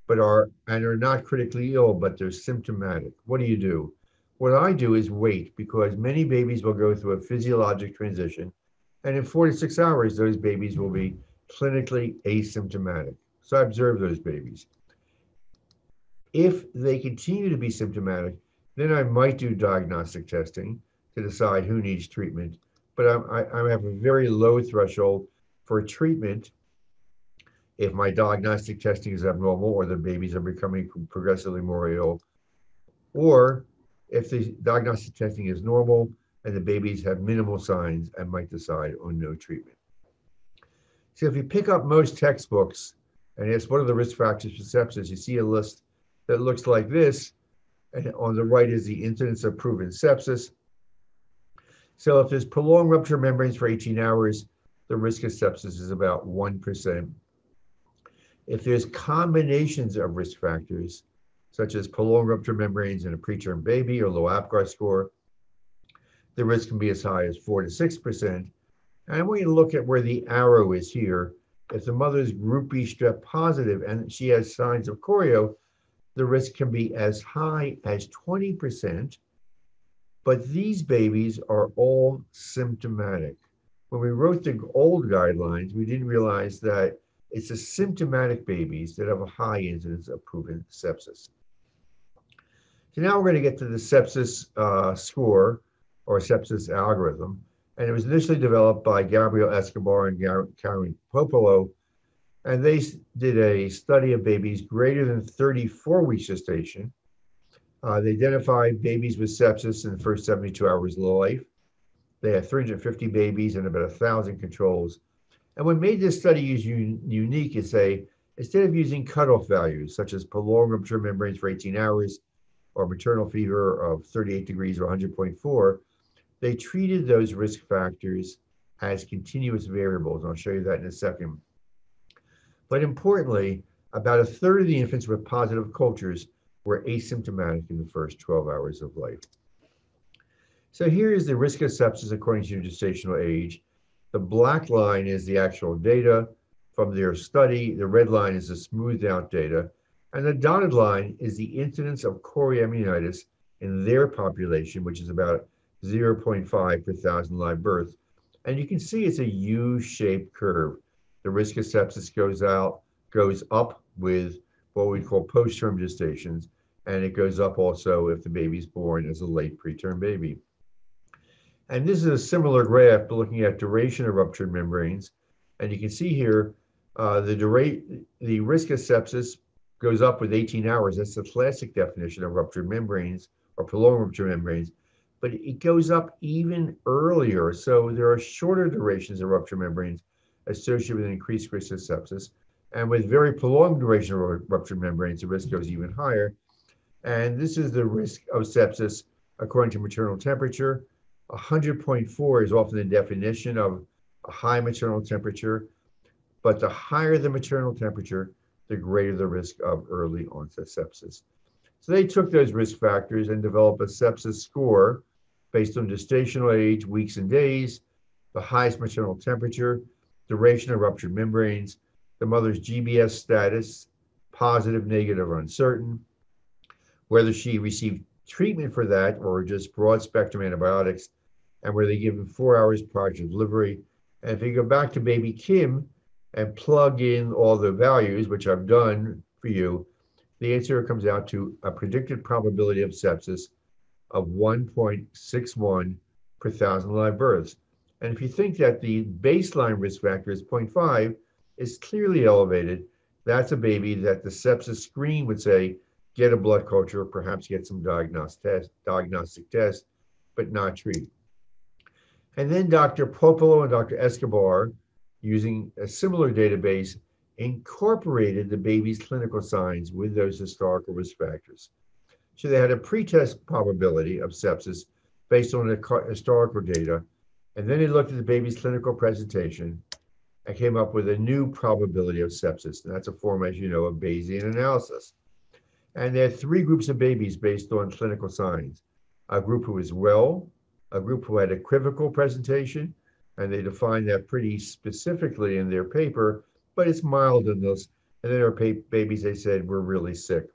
but are not critically ill, but they're symptomatic. What do? What I do is wait, because many babies will go through a physiologic transition, and in 4 to 6 hours, those babies will be clinically asymptomatic. So I observe those babies. If they continue to be symptomatic, then I might do diagnostic testing to decide who needs treatment. But I have a very low threshold for treatment if my diagnostic testing is abnormal or the babies are becoming progressively more ill, or if the diagnostic testing is normal and the babies have minimal signs, I might decide on no treatment. So if you pick up most textbooks and ask what are the risk factors for sepsis, you see a list that looks like this, and on the right is the incidence of proven sepsis. So if there's prolonged rupture membranes for 18 hours, the risk of sepsis is about 1%. If there's combinations of risk factors, such as prolonged rupture membranes in a preterm baby or low APGAR score, the risk can be as high as 4 to 6%. And I want you to look at where the arrow is here. If the mother's group B strep positive and she has signs of choreo, the risk can be as high as 20%. But these babies are all symptomatic. When we wrote the old guidelines, we didn't realize that it's the symptomatic babies that have a high incidence of proven sepsis. So now we're going to get to the sepsis score or sepsis algorithm. And it was initially developed by Gabriel Escobar and Karen Popolo. And they did a study of babies greater than 34 weeks gestation. They identified babies with sepsis in the first 72 hours of life. They had 350 babies and about 1,000 controls. And what made this study unique is instead of using cutoff values, such as prolonged rupture membranes for 18 hours or maternal fever of 38 degrees or 100.4, they treated those risk factors as continuous variables. And I'll show you that in a second. But importantly, about a third of the infants with positive cultures were asymptomatic in the first 12 hours of life. So here is the risk of sepsis according to gestational age. The black line is the actual data from their study. The red line is the smoothed out data. And the dotted line is the incidence of chorioamnionitis in their population, which is about 0.5 per 1,000 live births. And you can see it's a U-shaped curve. The risk of sepsis goes up with what we call post-term gestations, and it goes up also if the baby's born as a late preterm baby. And this is a similar graph, but looking at duration of ruptured membranes. And you can see here, the risk of sepsis goes up with 18 hours. That's the classic definition of ruptured membranes or prolonged ruptured membranes. But it goes up even earlier. So there are shorter durations of ruptured membranes associated with an increased risk of sepsis. And with very prolonged duration of ruptured membranes, the risk goes even higher. And this is the risk of sepsis according to maternal temperature. 100.4 is often the definition of a high maternal temperature, but the higher the maternal temperature, the greater the risk of early onset sepsis. So they took those risk factors and developed a sepsis score based on gestational age, weeks and days, the highest maternal temperature, duration of ruptured membranes, the mother's GBS status, positive, negative, or uncertain, whether she received treatment for that or just broad spectrum antibiotics, and were they given 4 hours prior to delivery. And if you go back to baby Kim and plug in all the values, which I've done for you, the answer comes out to a predicted probability of sepsis of 1.61 per 1,000 live births. And if you think that the baseline risk factor is 0.5, is clearly elevated, that's a baby that the sepsis screen would say, get a blood culture, or perhaps get some diagnostic test, but not treat. And then Dr. Popolo and Dr. Escobar, using a similar database, incorporated the baby's clinical signs with those historical risk factors. So they had a pretest probability of sepsis based on the historical data, and then they looked at the baby's clinical presentation, and came up with a new probability of sepsis. And that's a form, as you know, of Bayesian analysis. And there are three groups of babies based on clinical signs. A group who was well, a group who had equivocal presentation, and they defined that pretty specifically in their paper, but it's mild in this. And then there are babies they said were really sick.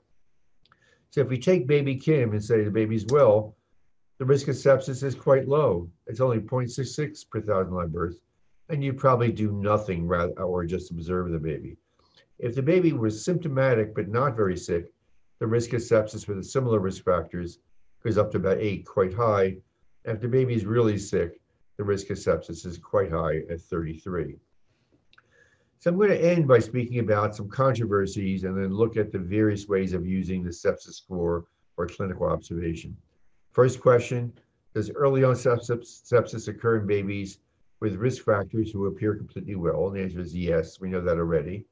So if we take baby Kim and say the baby's well, the risk of sepsis is quite low. It's only 0.66 per thousand live births, and you probably do nothing rather, or just observe the baby. If the baby was symptomatic but not very sick, the risk of sepsis with the similar risk factors goes up to about 8, quite high. And if the baby is really sick, the risk of sepsis is quite high at 33. So I'm going to end by speaking about some controversies and then look at the various ways of using the sepsis score or clinical observation. First question, does early onset sepsis occur in babies with risk factors who appear completely well? And the answer is yes, we know that already.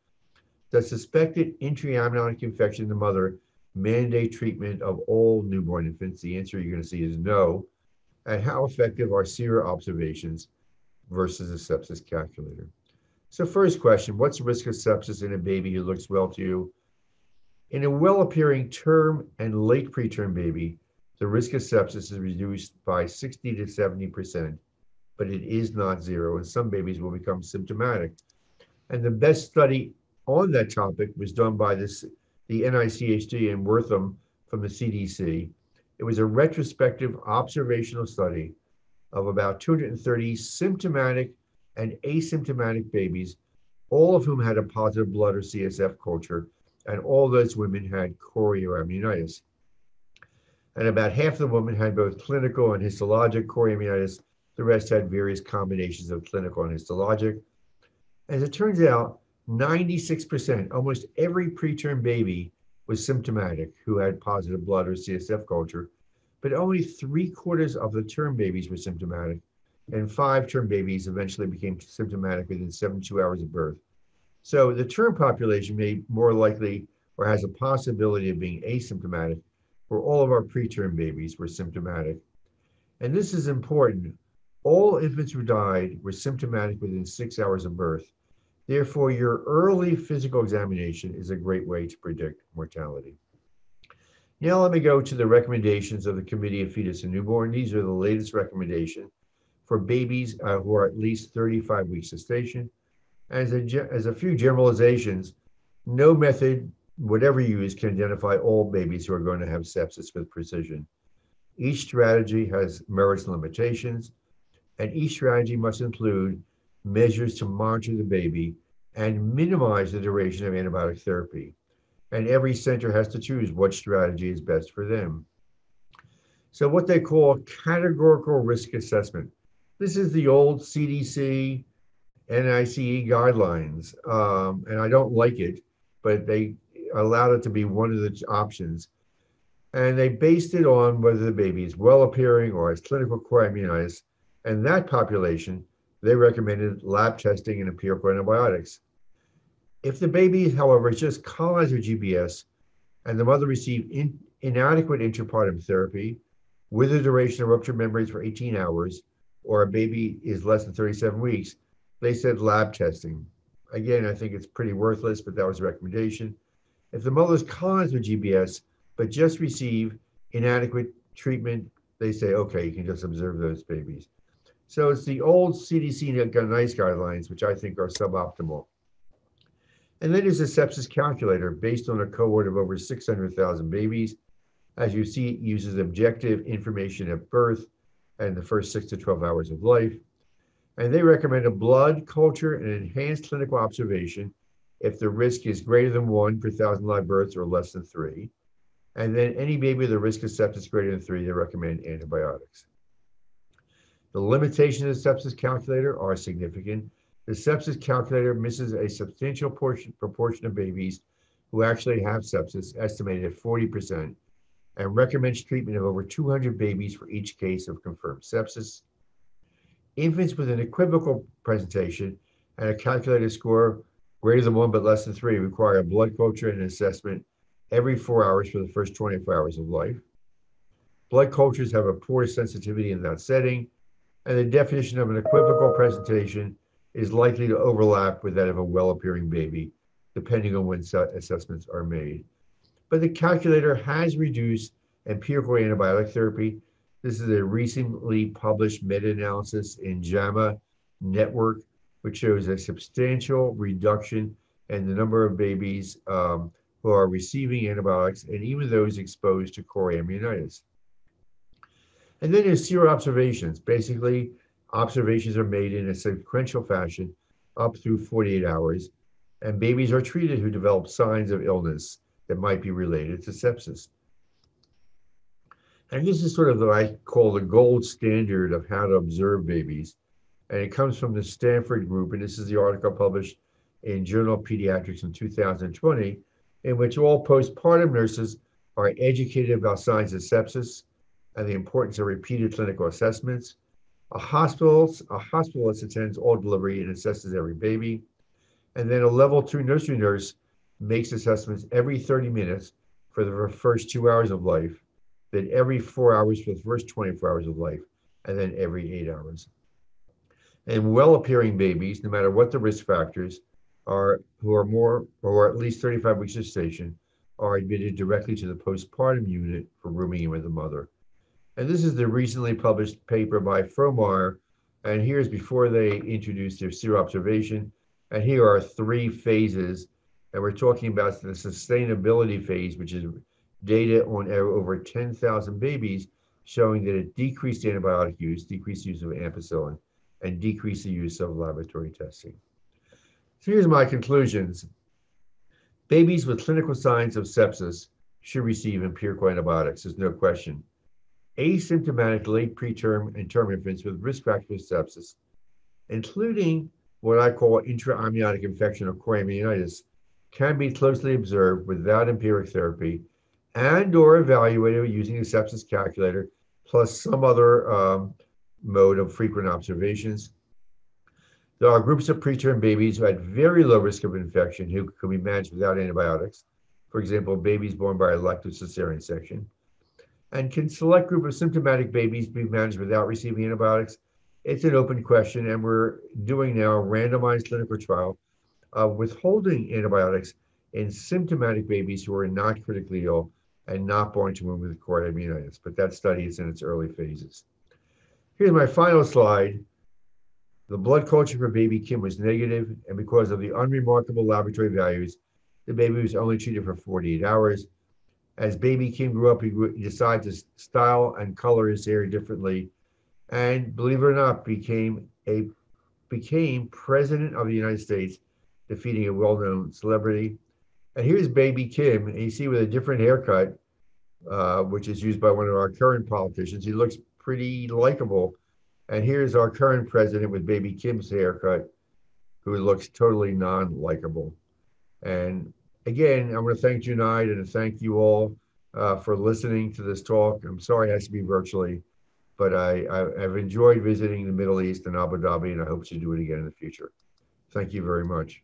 Does suspected intraamniotic infection in the mother mandate treatment of all newborn infants? The answer you're going to see is no. And how effective are sera observations versus a sepsis calculator? So first question, what's the risk of sepsis in a baby who looks well to you? In a well-appearing term and late preterm baby, the risk of sepsis is reduced by 60 to 70%, but it is not zero, and some babies will become symptomatic. And the best study on that topic was done by the NICHD in Wortham from the CDC. It was a retrospective observational study of about 230 symptomatic and asymptomatic babies, all of whom had a positive blood or CSF culture, and all those women had chorioamnionitis. And about half the women had both clinical and histologic chorioamnionitis. The rest had various combinations of clinical and histologic. As it turns out, 96%, almost every preterm baby was symptomatic who had positive blood or CSF culture, but only 3/4 of the term babies were symptomatic, and 5 term babies eventually became symptomatic within 72 hours of birth. So the term population may more likely or has a possibility of being asymptomatic, where all of our preterm babies were symptomatic. And this is important. All infants who died were symptomatic within 6 hours of birth. Therefore, your early physical examination is a great way to predict mortality. Now let me go to the recommendations of the Committee of Fetus and Newborn. These are the latest recommendations for babies who are at least 35 weeks gestation. As a few generalizations, no method, whatever you use, can identify all babies who are going to have sepsis with precision. Each strategy has merits and limitations, and each strategy must include measures to monitor the baby and minimize the duration of antibiotic therapy. And every center has to choose what strategy is best for them. So what they call categorical risk assessment. This is the old CDC, NICE guidelines, and I don't like it, but they allowed it to be one of the options. And they based it on whether the baby is well appearing or has clinical chorioamnionitis. And that population, they recommended lab testing and empirical antibiotics. If the baby, however, is just colonized with GBS and the mother received inadequate intrapartum therapy with a duration of ruptured membranes for 18 hours, or a baby is less than 37 weeks, they said lab testing. Again, I think it's pretty worthless, but that was a recommendation. If the mother's colonized with GBS, but just receive inadequate treatment, they say, okay, you can just observe those babies. So it's the old CDC NICE guidelines, which I think are suboptimal. And then there's a sepsis calculator based on a cohort of over 600,000 babies. As you see, it uses objective information at birth and the first 6 to 12 hours of life. And they recommend a blood culture and enhanced clinical observation if the risk is greater than 1 per 1,000 live births or less than 3. And then any baby with a risk of sepsis greater than 3, they recommend antibiotics. The limitations of the sepsis calculator are significant. The sepsis calculator misses a substantial proportion of babies who actually have sepsis, estimated at 40%, and recommends treatment of over 200 babies for each case of confirmed sepsis. Infants with an equivocal presentation and a calculated score greater than 1 but less than 3 require a blood culture and an assessment every 4 hours for the first 24 hours of life. Blood cultures have a poor sensitivity in that setting, and the definition of an equivocal presentation is likely to overlap with that of a well-appearing baby, depending on when assessments are made. But the calculator has reduced empirical antibiotic therapy. This is a recently published meta-analysis in JAMA Network, which shows a substantial reduction in the number of babies who are receiving antibiotics, and even those exposed to core amnionitis. And then there's zero observations. Basically, observations are made in a sequential fashion up through 48 hours, and babies are treated who develop signs of illness that might be related to sepsis. And this is sort of what I call the gold standard of how to observe babies. And it comes from the Stanford group, and this is the article published in Journal of Pediatrics in 2020, in which all postpartum nurses are educated about signs of sepsis and the importance of repeated clinical assessments. A hospitalist attends all delivery and assesses every baby. And then a level 2 nursery nurse makes assessments every 30 minutes for the first 2 hours of life, then every 4 hours for the first 24 hours of life, and then every 8 hours. And well-appearing babies, no matter what the risk factors are, who are more or at least 35 weeks gestation, are admitted directly to the postpartum unit for rooming in with the mother. And this is the recently published paper by Fromeyer. And here's before they introduced their zero observation. And here are 3 phases. And we're talking about the sustainability phase, which is data on over 10,000 babies showing that it decreased antibiotic use, decreased use of ampicillin, and decreased the use of laboratory testing. So here's my conclusions. Babies with clinical signs of sepsis should receive empirical antibiotics, there's no question. Asymptomatic late preterm and term infants with risk factors for sepsis, including what I call intra-amniotic infection or core amnionitis, can be closely observed without empiric therapy and or evaluated using a sepsis calculator plus some other mode of frequent observations. There are groups of preterm babies who had very low risk of infection who could be managed without antibiotics. For example, babies born by elective cesarean section. And can select group of symptomatic babies be managed without receiving antibiotics? It's an open question, and we're doing now a randomized clinical trial of withholding antibiotics in symptomatic babies who are not critically ill and not born to women with core amnionitis, but that study is in its early phases. Here's my final slide. The blood culture for baby Kim was negative, and because of the unremarkable laboratory values, the baby was only treated for 48 hours. As baby Kim grew up, he decided to style and color his hair differently, and believe it or not, became president of the United States, defeating a well-known celebrity. And here's baby Kim, and you see with a different haircut, which is used by one of our current politicians. He looks pretty likable. And here's our current president with baby Kim's haircut, who looks totally non-likable. And again, I want to thank Junaid and thank you all for listening to this talk. I'm sorry it has to be virtually, but I've enjoyed visiting the Middle East and Abu Dhabi, and I hope to do it again in the future. Thank you very much.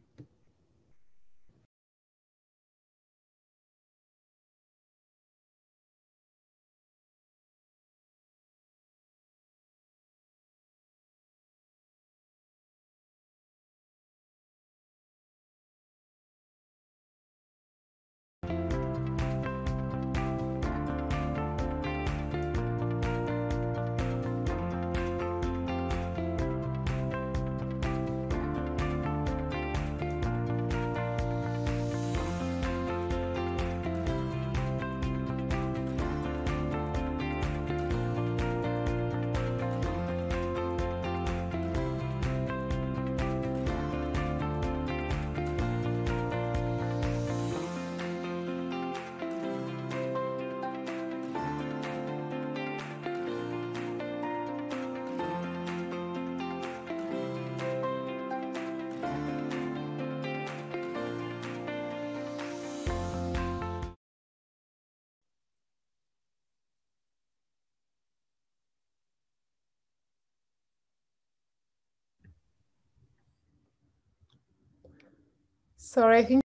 Sorry, I think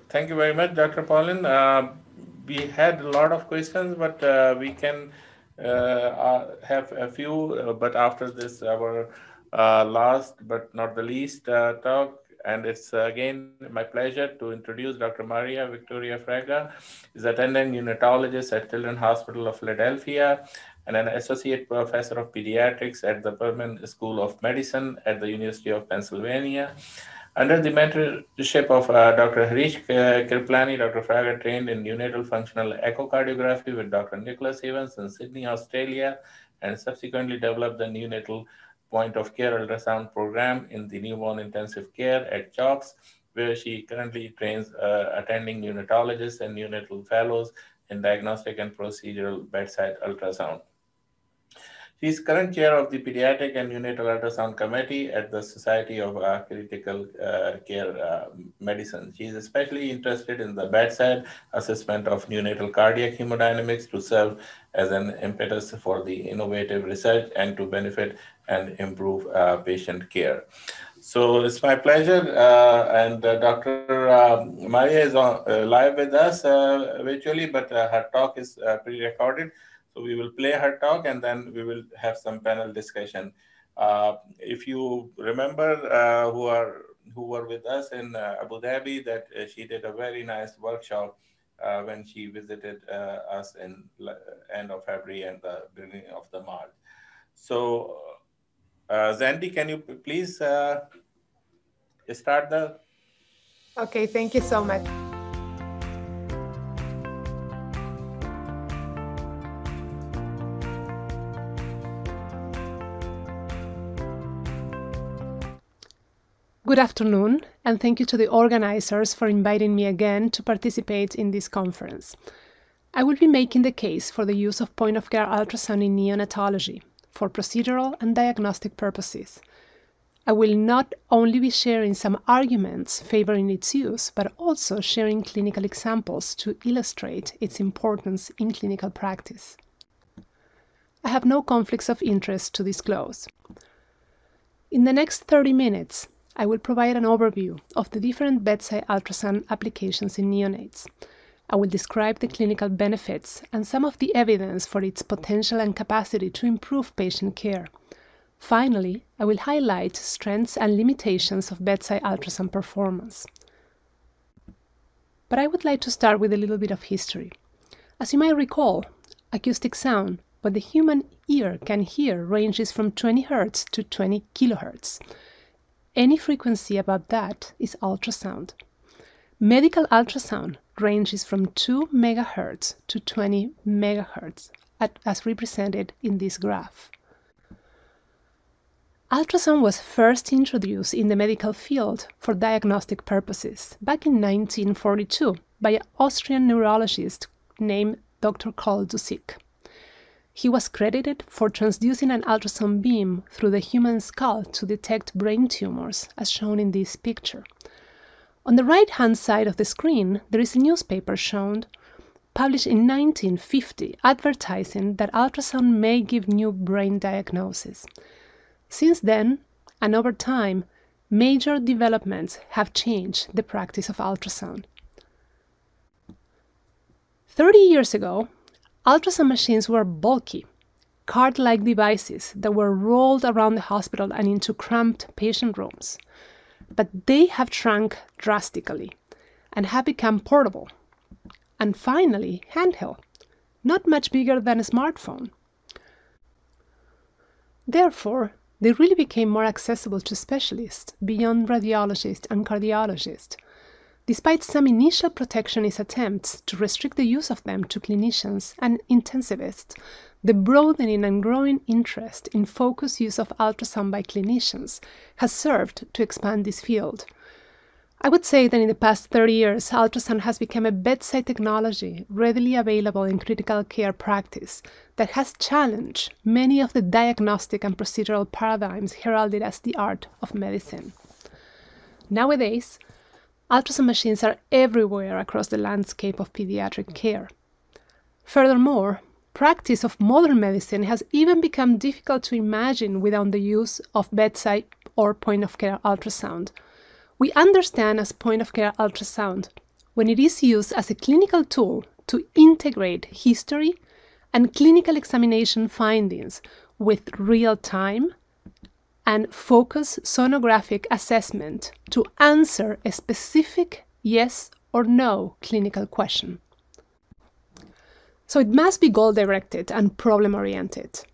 Thank you very much, Dr. Paulin. We had a lot of questions, but we can have a few. But after this, our last but not the least talk, and it's again my pleasure to introduce Dr. Maria Victoria Fraga, is attending neonatologist at Children's Hospital of Philadelphia and an associate professor of pediatrics at the Perman School of Medicine at the University of Pennsylvania. Under the mentorship of Dr. Harish Kriplani, Dr. Fraga trained in neonatal functional echocardiography with Dr. Nicholas Evans in Sydney, Australia, and subsequently developed the neonatal point of care ultrasound program in the newborn intensive care at CHOPS, where she currently trains attending neonatologists and neonatal fellows in diagnostic and procedural bedside ultrasound. She is current chair of the Pediatric and Neonatal Ultrasound Committee at the Society of Critical Care Medicine. She is especially interested in the bedside assessment of neonatal cardiac hemodynamics to serve as an impetus for the innovative research and to benefit and improve patient care. So it's my pleasure, and Dr. Maria is live with us virtually, but her talk is pre-recorded. So we will play her talk and then we will have some panel discussion. If you remember who were with us in Abu Dhabi, that she did a very nice workshop when she visited us in end of February and the beginning of the March. So Zandy, can you please start the... Okay, thank you so much. Good afternoon, and thank you to the organizers for inviting me again to participate in this conference. I will be making the case for the use of point-of-care ultrasound in neonatology for procedural and diagnostic purposes. I will not only be sharing some arguments favoring its use, but also sharing clinical examples to illustrate its importance in clinical practice. I have no conflicts of interest to disclose. In the next 30 minutes, I will provide an overview of the different bedside ultrasound applications in neonates. I will describe the clinical benefits and some of the evidence for its potential and capacity to improve patient care. Finally, I will highlight strengths and limitations of bedside ultrasound performance. But I would like to start with a little bit of history. As you might recall, acoustic sound, what the human ear can hear, ranges from 20 Hz to 20 kHz. Any frequency above that is ultrasound. Medical ultrasound ranges from 2 MHz to 20 MHz, as represented in this graph. Ultrasound was first introduced in the medical field for diagnostic purposes back in 1942 by an Austrian neurologist named Dr. Karl Dusick. He was credited for transducing an ultrasound beam through the human skull to detect brain tumors, as shown in this picture. On the right-hand side of the screen, there is a newspaper shown, published in 1950, advertising that ultrasound may give new brain diagnosis. Since then, and over time, major developments have changed the practice of ultrasound. 30 years ago, ultrasound machines were bulky, cart-like devices that were rolled around the hospital and into cramped patient rooms. But they have shrunk drastically and have become portable. And finally, handheld, not much bigger than a smartphone. Therefore, they really became more accessible to specialists beyond radiologists and cardiologists, despite some initial protectionist attempts to restrict the use of them to clinicians and intensivists. The broadening and growing interest in focused use of ultrasound by clinicians has served to expand this field. I would say that in the past 30 years, ultrasound has become a bedside technology readily available in critical care practice that has challenged many of the diagnostic and procedural paradigms heralded as the art of medicine. Nowadays, ultrasound machines are everywhere across the landscape of pediatric care. Furthermore, practice of modern medicine has even become difficult to imagine without the use of bedside or point-of-care ultrasound, We understand as point-of-care ultrasound when it is used as a clinical tool to integrate history and clinical examination findings with real-time and focused sonographic assessment to answer a specific yes or no clinical question. So it must be goal-directed and problem-oriented,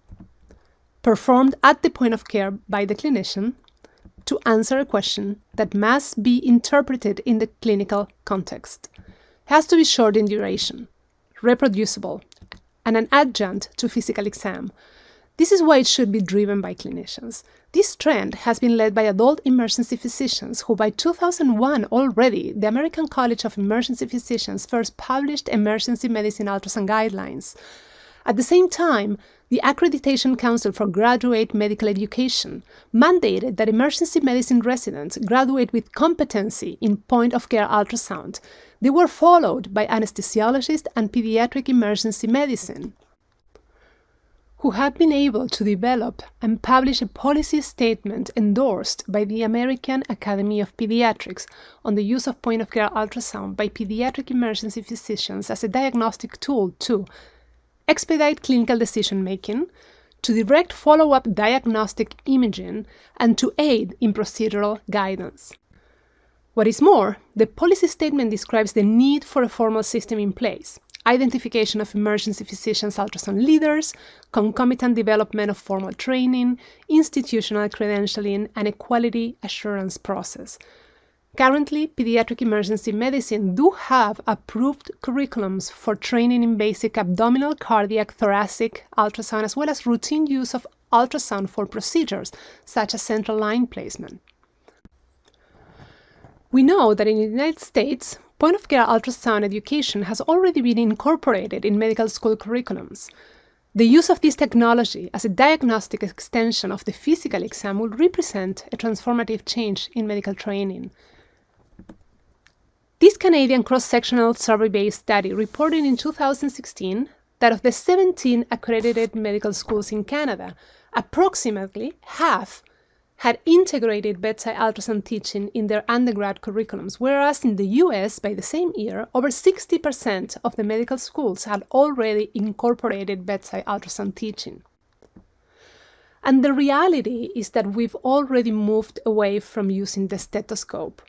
performed at the point of care by the clinician to answer a question that must be interpreted in the clinical context. It has to be short in duration, reproducible, and an adjunct to physical exam. This is why it should be driven by clinicians. This trend has been led by adult emergency physicians who by 2001 already, the American College of Emergency Physicians first published emergency medicine ultrasound guidelines. At the same time, the Accreditation Council for Graduate Medical Education mandated that emergency medicine residents graduate with competency in point-of-care ultrasound. They were followed by anesthesiologists and pediatric emergency medicine, who have been able to develop and publish a policy statement endorsed by the American Academy of Pediatrics on the use of point-of-care ultrasound by pediatric emergency physicians as a diagnostic tool to expedite clinical decision-making, to direct follow-up diagnostic imaging, and to aid in procedural guidance. What is more, the policy statement describes the need for a formal system in place, identification of emergency physicians ultrasound leaders, concomitant development of formal training, institutional credentialing, and a quality assurance process. Currently, pediatric emergency medicine do have approved curriculums for training in basic abdominal, cardiac, thoracic ultrasound, as well as routine use of ultrasound for procedures, such as central line placement. We know that in the United States, point-of-care ultrasound education has already been incorporated in medical school curriculums. The use of this technology as a diagnostic extension of the physical exam will represent a transformative change in medical training. This Canadian cross-sectional survey-based study reported in 2016 that of the 17 accredited medical schools in Canada, approximately half had integrated bedside ultrasound teaching in their undergrad curriculums, whereas in the US, by the same year, over 60% of the medical schools had already incorporated bedside ultrasound teaching. And the reality is that we've already moved away from using the stethoscope.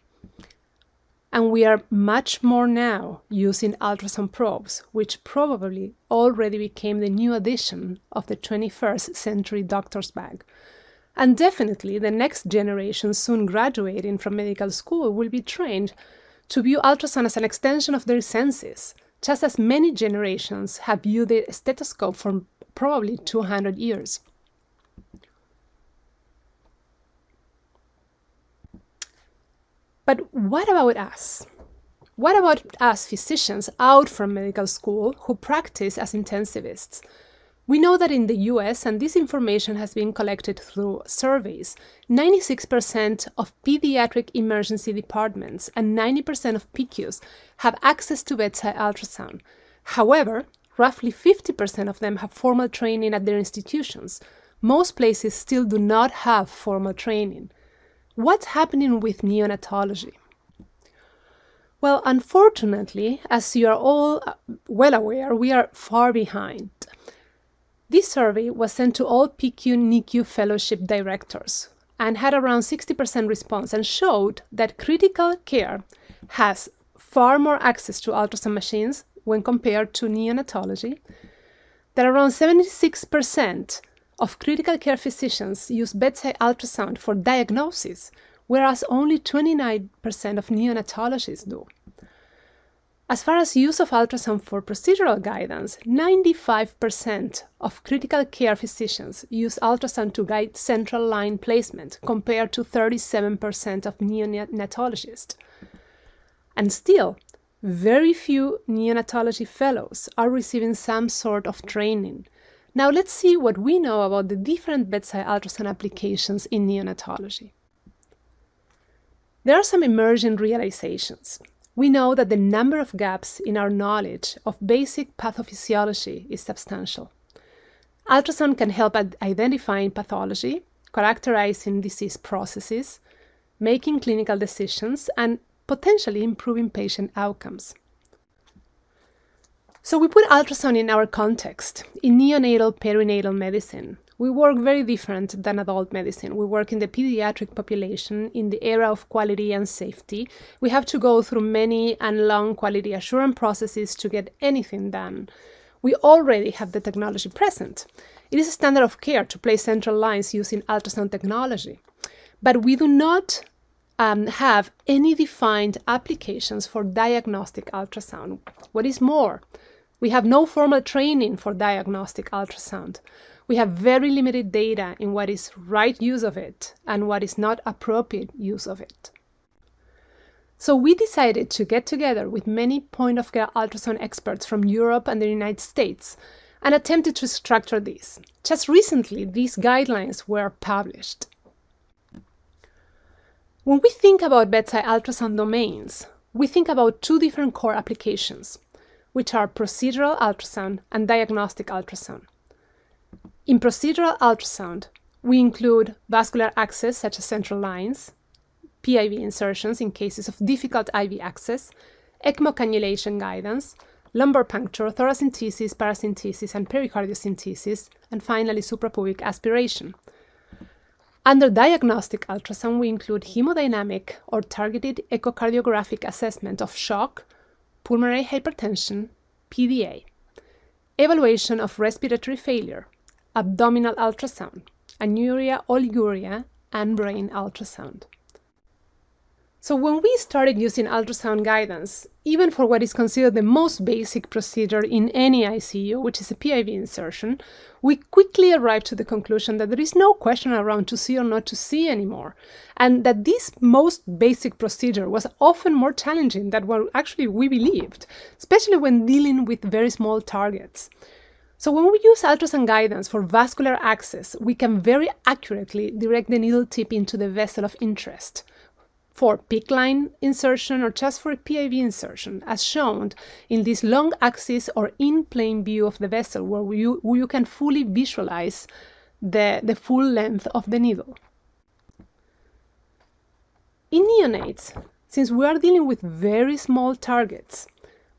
And we are much more now using ultrasound probes, which probably already became the new addition of the 21st century doctor's bag. And definitely the next generation soon graduating from medical school will be trained to view ultrasound as an extension of their senses, just as many generations have viewed the stethoscope for probably 200 years. But what about us? What about us physicians out from medical school who practice as intensivists? We know that in the US, and this information has been collected through surveys, 96% of pediatric emergency departments and 90% of PICUs have access to bedside ultrasound. However, roughly 50% of them have formal training at their institutions. Most places still do not have formal training. What's happening with neonatology? Well, unfortunately, as you are all well aware, we are far behind. This survey was sent to all PICU NICU fellowship directors and had around 60% response and showed that critical care has far more access to ultrasound machines when compared to neonatology, that around 76% of critical care physicians use bedside ultrasound for diagnosis, whereas only 29% of neonatologists do. As far as use of ultrasound for procedural guidance, 95% of critical care physicians use ultrasound to guide central line placement, compared to 37% of neonatologists. And still, very few neonatology fellows are receiving some sort of training. Now let's see what we know about the different bedside ultrasound applications in neonatology. There are some emerging realizations. We know that the number of gaps in our knowledge of basic pathophysiology is substantial. Ultrasound can help at identifying pathology, characterizing disease processes, making clinical decisions, and potentially improving patient outcomes. So we put ultrasound in our context. In neonatal perinatal medicine, we work very different than adult medicine. We work in the pediatric population in the era of quality and safety. We have to go through many and long quality assurance processes to get anything done. We already have the technology present. It is a standard of care to place central lines using ultrasound technology. But we do not have any defined applications for diagnostic ultrasound. What is more, we have no formal training for diagnostic ultrasound. We have very limited data in what is right use of it and what is not appropriate use of it. So we decided to get together with many point-of-care ultrasound experts from Europe and the United States and attempted to structure this. Just recently, these guidelines were published. When we think about bedside ultrasound domains, we think about two different core applications, which are procedural ultrasound and diagnostic ultrasound. In procedural ultrasound, we include vascular access such as central lines, PIV insertions in cases of difficult IV access, ECMO cannulation guidance, lumbar puncture, thoracentesis, paracentesis, and pericardiocentesis, and finally suprapubic aspiration. Under diagnostic ultrasound, we include hemodynamic or targeted echocardiographic assessment of shock, pulmonary hypertension, PDA, evaluation of respiratory failure, abdominal ultrasound, anuria, oliguria, and brain ultrasound. So when we started using ultrasound guidance, even for what is considered the most basic procedure in any ICU, which is a PIV insertion, we quickly arrived to the conclusion that there is no question around to see or not to see anymore, and that this most basic procedure was often more challenging than what actually we believed, especially when dealing with very small targets. So when we use ultrasound guidance for vascular access, we can very accurately direct the needle tip into the vessel of interest, for PICC line insertion or just for a PIV insertion, as shown in this long axis or in-plane view of the vessel where you can fully visualize the full length of the needle. In neonates, since we are dealing with very small targets,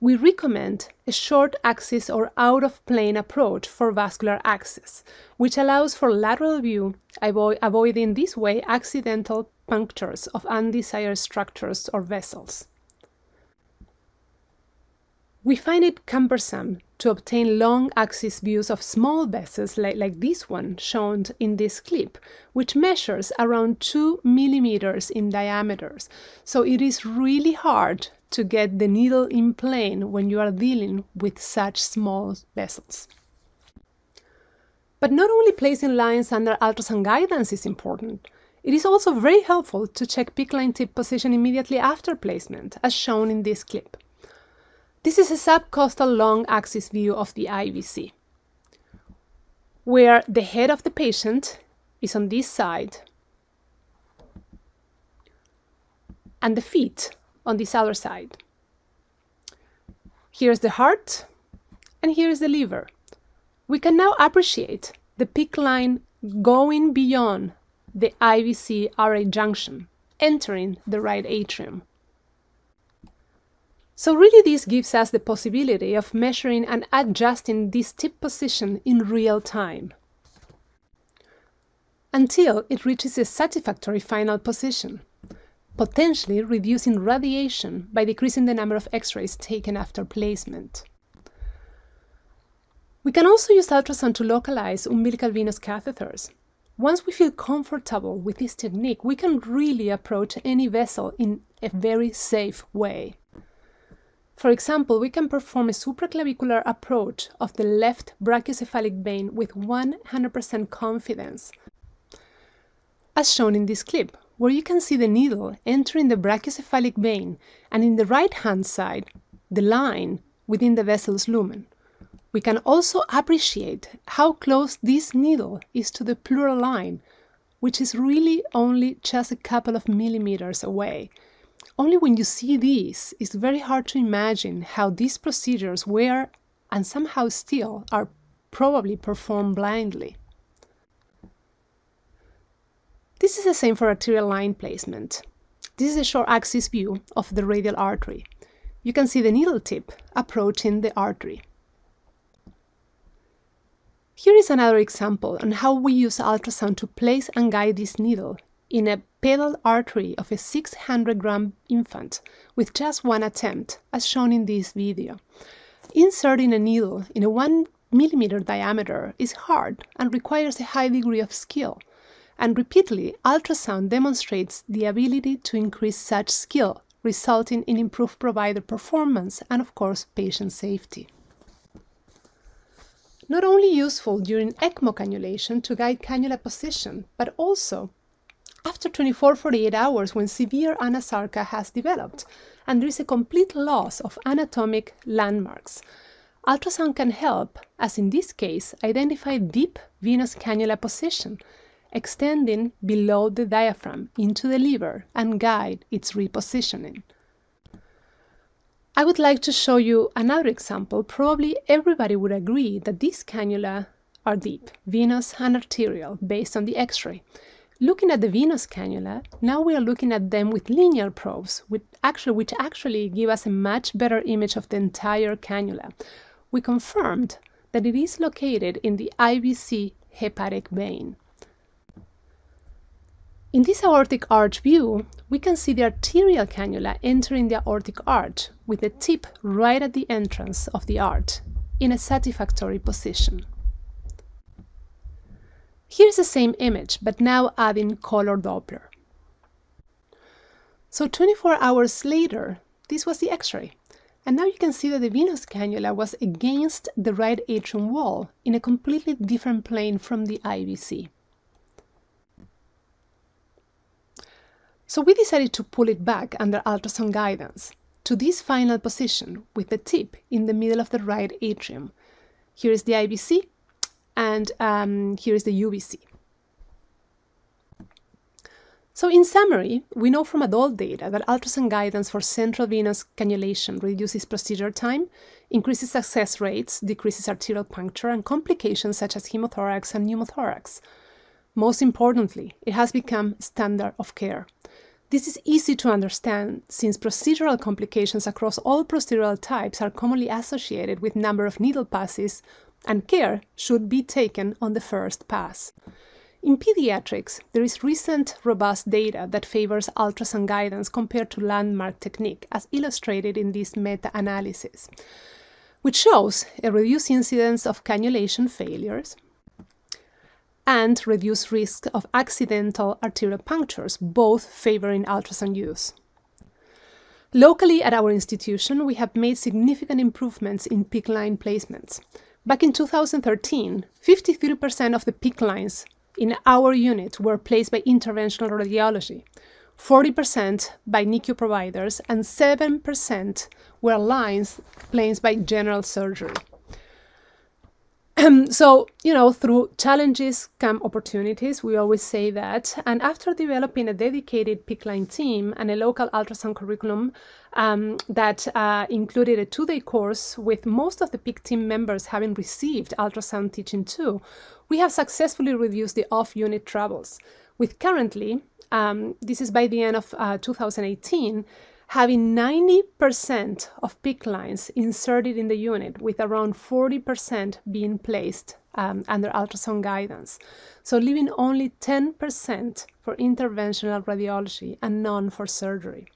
we recommend a short axis or out-of-plane approach for vascular access, which allows for lateral view, avoiding this way accidental punctures of undesired structures or vessels. We find it cumbersome to obtain long axis views of small vessels like this one shown in this clip, which measures around 2 millimeters in diameter. So it is really hard to get the needle in plane when you are dealing with such small vessels. But not only placing lines under ultrasound guidance is important, it is also very helpful to check PICC line tip position immediately after placement, as shown in this clip. This is a subcostal long axis view of the IVC, where the head of the patient is on this side and the feet on this other side. Here's the heart and here's the liver. We can now appreciate the PICC line going beyond the IVC-RA junction, entering the right atrium. So really this gives us the possibility of measuring and adjusting this tip position in real time until it reaches a satisfactory final position, potentially reducing radiation by decreasing the number of X-rays taken after placement. We can also use ultrasound to localize umbilical venous catheters. Once we feel comfortable with this technique, we can really approach any vessel in a very safe way. For example, we can perform a supraclavicular approach of the left brachiocephalic vein with 100% confidence, as shown in this clip, where you can see the needle entering the brachiocephalic vein and in the right-hand side, the line within the vessel's lumen. We can also appreciate how close this needle is to the pleural line, which is really only just a couple of millimeters away. Only when you see this, it's very hard to imagine how these procedures were, and somehow still, are probably performed blindly. This is the same for arterial line placement. This is a short axis view of the radial artery. You can see the needle tip approaching the artery. Here is another example on how we use ultrasound to place and guide this needle in a pedal artery of a 600-gram infant with just one attempt, as shown in this video. Inserting a needle in a 1 millimeter diameter is hard and requires a high degree of skill, and repeatedly, ultrasound demonstrates the ability to increase such skill, resulting in improved provider performance and, of course, patient safety. Not only useful during ECMO cannulation to guide cannula position, but also after 24-48 hours when severe anasarca has developed and there is a complete loss of anatomic landmarks. Ultrasound can help, as in this case, identify deep venous cannula position, extending below the diaphragm into the liver and guide its repositioning. I would like to show you another example. Probably everybody would agree that these cannula are deep, venous and arterial, based on the X-ray. Looking at the venous cannula, now we are looking at them with linear probes, which actually give us a much better image of the entire cannula. We confirmed that it is located in the IVC hepatic vein. In this aortic arch view, we can see the arterial cannula entering the aortic arch with the tip right at the entrance of the arch in a satisfactory position. Here's the same image, but now adding color Doppler. So 24 hours later, this was the X-ray. And now you can see that the venous cannula was against the right atrium wall in a completely different plane from the IVC. So we decided to pull it back under ultrasound guidance to this final position with the tip in the middle of the right atrium. Here is the IVC and here is the UVC. So in summary, we know from adult data that ultrasound guidance for central venous cannulation reduces procedure time, increases success rates, decreases arterial puncture and complications such as hemothorax and pneumothorax. Most importantly, it has become standard of care. This is easy to understand since procedural complications across all procedural types are commonly associated with number of needle passes, and care should be taken on the first pass. In pediatrics, there is recent robust data that favors ultrasound guidance compared to landmark technique, as illustrated in this meta-analysis, which shows a reduced incidence of cannulation failures and reduced risk of accidental arterial punctures, both favoring ultrasound use. Locally at our institution, we have made significant improvements in PICC line placements. Back in 2013, 53% of the PICC lines in our unit were placed by interventional radiology, 40% by NICU providers, and 7% were lines placed by general surgery. So, through challenges come opportunities, we always say that. And after developing a dedicated PICC line team and a local ultrasound curriculum that included a 2-day course with most of the PICC team members having received ultrasound teaching too, we have successfully reduced the off-unit travels, with currently, this is by the end of 2018, having 90% of PICC lines inserted in the unit, with around 40% being placed under ultrasound guidance. So leaving only 10% for interventional radiology and none for surgery.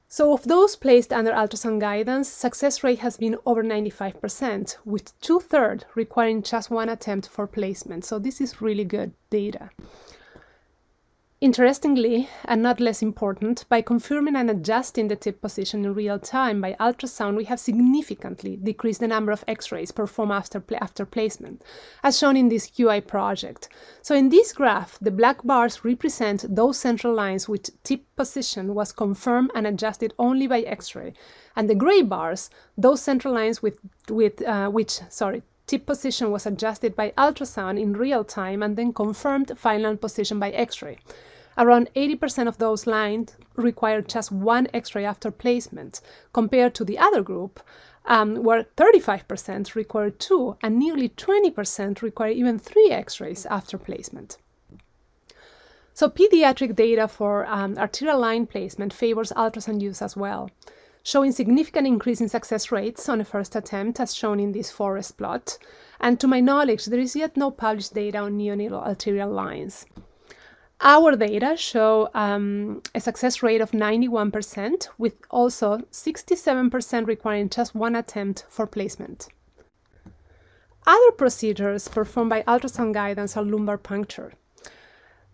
So of those placed under ultrasound guidance, success rate has been over 95%, with 2/3 requiring just one attempt for placement. So this is really good data. Interestingly, and not less important, by confirming and adjusting the tip position in real time by ultrasound, we have significantly decreased the number of X-rays performed after placement, as shown in this QI project. So in this graph, the black bars represent those central lines which tip position was confirmed and adjusted only by X-ray, and the gray bars, those central lines which tip position was adjusted by ultrasound in real time and then confirmed final position by X-ray. Around 80% of those lines required just one X-ray after placement, compared to the other group, where 35% required 2 and nearly 20% required even 3 X-rays after placement. So pediatric data for arterial line placement favors ultrasound use as well, showing significant increase in success rates on a first attempt as shown in this forest plot. And to my knowledge, there is yet no published data on neonatal arterial lines. Our data show a success rate of 91%, with also 67% requiring just one attempt for placement. Other procedures performed by ultrasound guidance are lumbar puncture.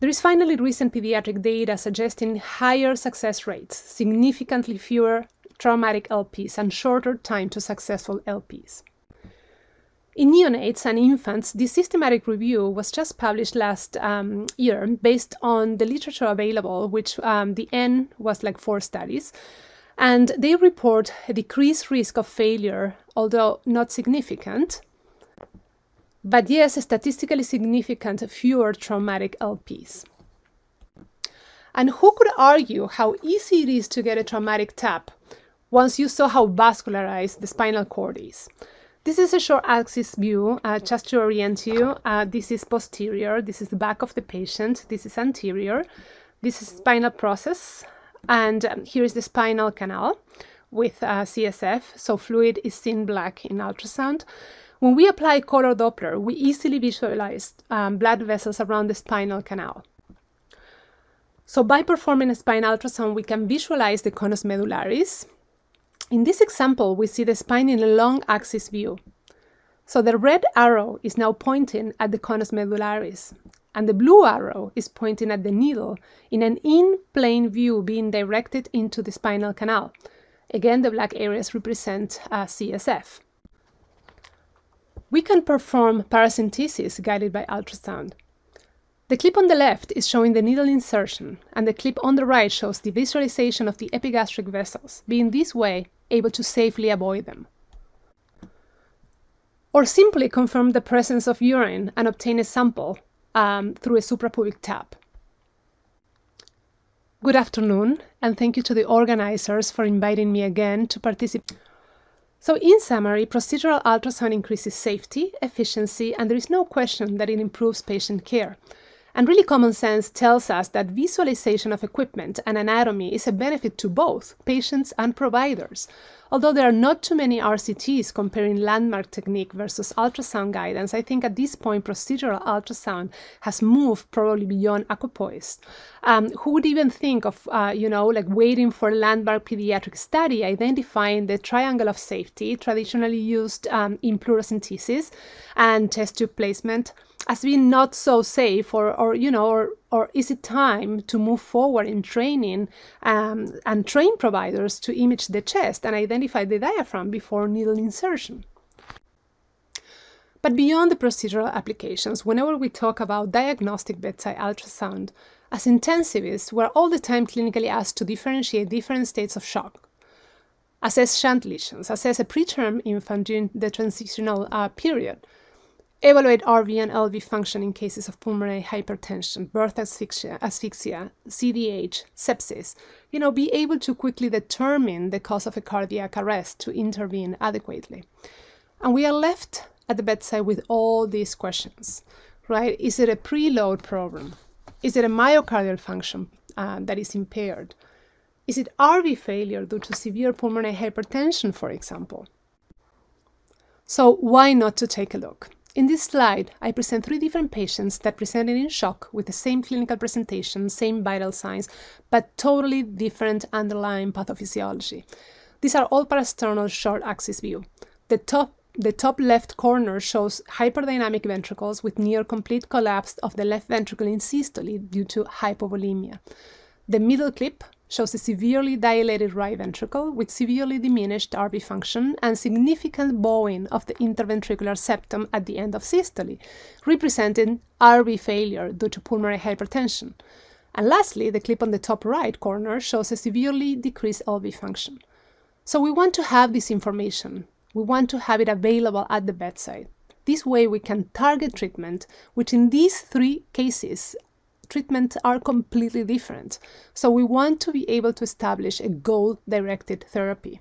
There is finally recent pediatric data suggesting higher success rates, significantly fewer traumatic LPs, and shorter time to successful LPs. In neonates and infants, this systematic review was just published last year based on the literature available, which the N was like 4 studies, and they report a decreased risk of failure, although not significant, but yes, statistically significant fewer traumatic LPs. And who could argue how easy it is to get a traumatic tap once you saw how vascularized the spinal cord is? This is a short axis view, just to orient you. This is posterior, this is the back of the patient, this is anterior, this is spinal process, and here is the spinal canal with CSF, so fluid is seen black in ultrasound. When we apply color Doppler, we easily visualize blood vessels around the spinal canal. So by performing a spine ultrasound, we can visualize the conus medullaris. In this example, we see the spine in a long axis view. So the red arrow is now pointing at the conus medullaris, and the blue arrow is pointing at the needle in an in-plane view being directed into the spinal canal. Again, the black areas represent CSF. We can perform paracentesis guided by ultrasound. The clip on the left is showing the needle insertion, and the clip on the right shows the visualization of the epigastric vessels, being this way able to safely avoid them. Or simply confirm the presence of urine and obtain a sample through a suprapubic tap. Good afternoon, and thank you to the organizers for inviting me again to participate. So in summary, procedural ultrasound increases safety, efficiency, and there is no question that it improves patient care. And really common sense tells us that visualization of equipment and anatomy is a benefit to both patients and providers. Although there are not too many RCTs comparing landmark technique versus ultrasound guidance, I think at this point procedural ultrasound has moved probably beyond equipoise. Who would even think of, like waiting for a landmark pediatric study identifying the triangle of safety traditionally used in pleurocentesis and test tube placement as being not so safe, or is it time to move forward in training and train providers to image the chest and identify the diaphragm before needle insertion? But beyond the procedural applications, whenever we talk about diagnostic bedside ultrasound, as intensivists, we're all the time clinically asked to differentiate different states of shock, assess shunt lesions, assess a preterm infant during the transitional period, evaluate RV and LV function in cases of pulmonary hypertension, birth asphyxia, CDH, sepsis. Be able to quickly determine the cause of a cardiac arrest to intervene adequately. And we are left at the bedside with all these questions, right? Is it a preload problem? Is it a myocardial function that is impaired? Is it RV failure due to severe pulmonary hypertension, for example? So why not to take a look? In this slide, I present 3 different patients that presented in shock with the same clinical presentation, same vital signs, but totally different underlying pathophysiology. These are all parasternal short axis view. The top left corner shows hyperdynamic ventricles with near complete collapse of the left ventricle in systole due to hypovolemia. The middle clip shows a severely dilated right ventricle with severely diminished RV function and significant bowing of the interventricular septum at the end of systole, representing RV failure due to pulmonary hypertension. And lastly, the clip on the top right corner shows a severely decreased LV function. So we want to have this information. We want to have it available at the bedside. This way we can target treatment, which in these 3 cases treatments are completely different. So we want to be able to establish a goal-directed therapy.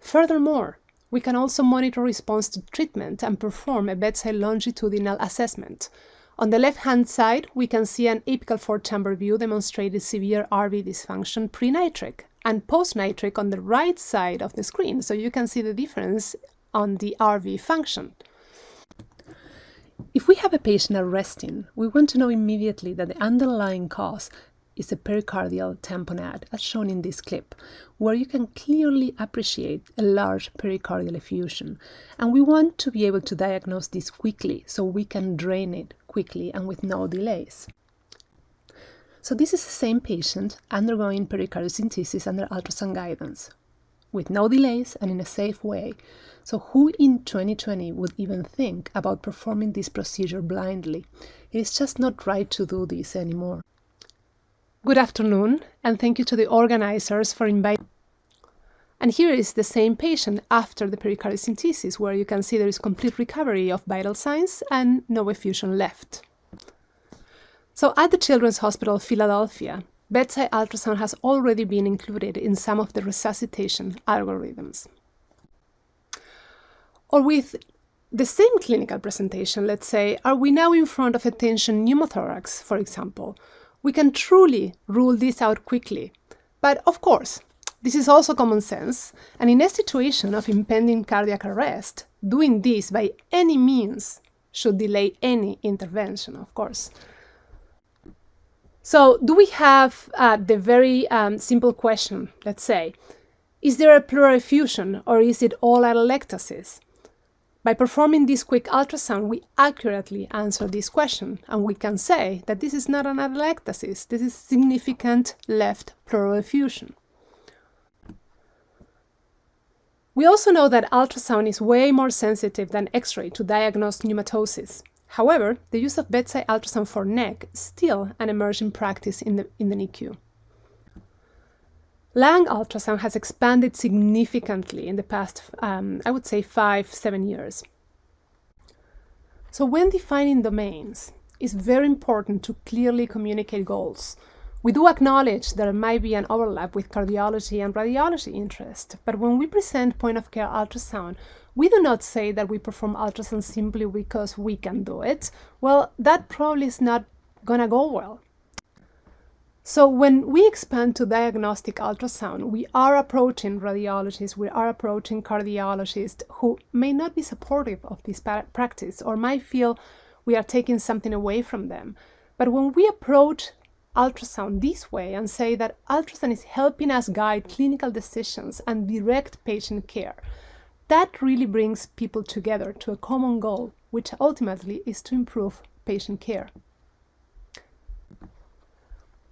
Furthermore, we can also monitor response to treatment and perform a bedside longitudinal assessment. On the left-hand side, we can see an apical four-chamber view demonstrating severe RV dysfunction pre-nitric and post-nitric on the right side of the screen, so you can see the difference on the RV function. If we have a patient arresting, we want to know immediately that the underlying cause is a pericardial tamponade, as shown in this clip, where you can clearly appreciate a large pericardial effusion. And we want to be able to diagnose this quickly so we can drain it quickly and with no delays. So this is the same patient undergoing pericardiocentesis under ultrasound guidance, with no delays and in a safe way. So who in 2020 would even think about performing this procedure blindly? It is just not right to do this anymore. Good afternoon, and thank you to the organizers for inviting. And here is the same patient after the pericardiocentesis, where you can see there is complete recovery of vital signs and no effusion left. So at the Children's Hospital Philadelphia, bedside ultrasound has already been included in some of the resuscitation algorithms. Or with the same clinical presentation, let's say, are we now in front of a tension pneumothorax, for example? We can truly rule this out quickly. But of course, this is also common sense, and in a situation of impending cardiac arrest, doing this by any means should delay any intervention, of course. So do we have the very simple question, let's say, is there a pleural effusion or is it all atelectasis? By performing this quick ultrasound, we accurately answer this question, and we can say that this is not an atelectasis, this is significant left pleural effusion. We also know that ultrasound is way more sensitive than X-ray to diagnose pneumatosis. However, the use of bedside ultrasound for neck is still an emerging practice in the NICU. Lung ultrasound has expanded significantly in the past, I would say 5-7 years. So when defining domains, it's very important to clearly communicate goals. We do acknowledge there might be an overlap with cardiology and radiology interest, but when we present point-of-care ultrasound, we do not say that we perform ultrasound simply because we can do it. Well, that probably is not going to go well. So when we expand to diagnostic ultrasound, we are approaching radiologists, we are approaching cardiologists who may not be supportive of this practice or might feel we are taking something away from them. But when we approach ultrasound this way and say that ultrasound is helping us guide clinical decisions and direct patient care, that really brings people together to a common goal, which ultimately is to improve patient care.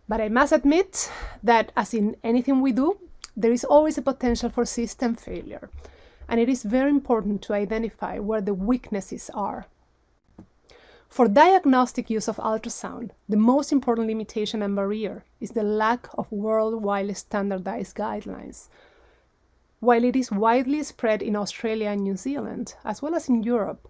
But I must admit that, as in anything we do, there is always a potential for system failure, and it is very important to identify where the weaknesses are. For diagnostic use of ultrasound, the most important limitation and barrier is the lack of worldwide standardized guidelines. While it is widely spread in Australia and New Zealand, as well as in Europe,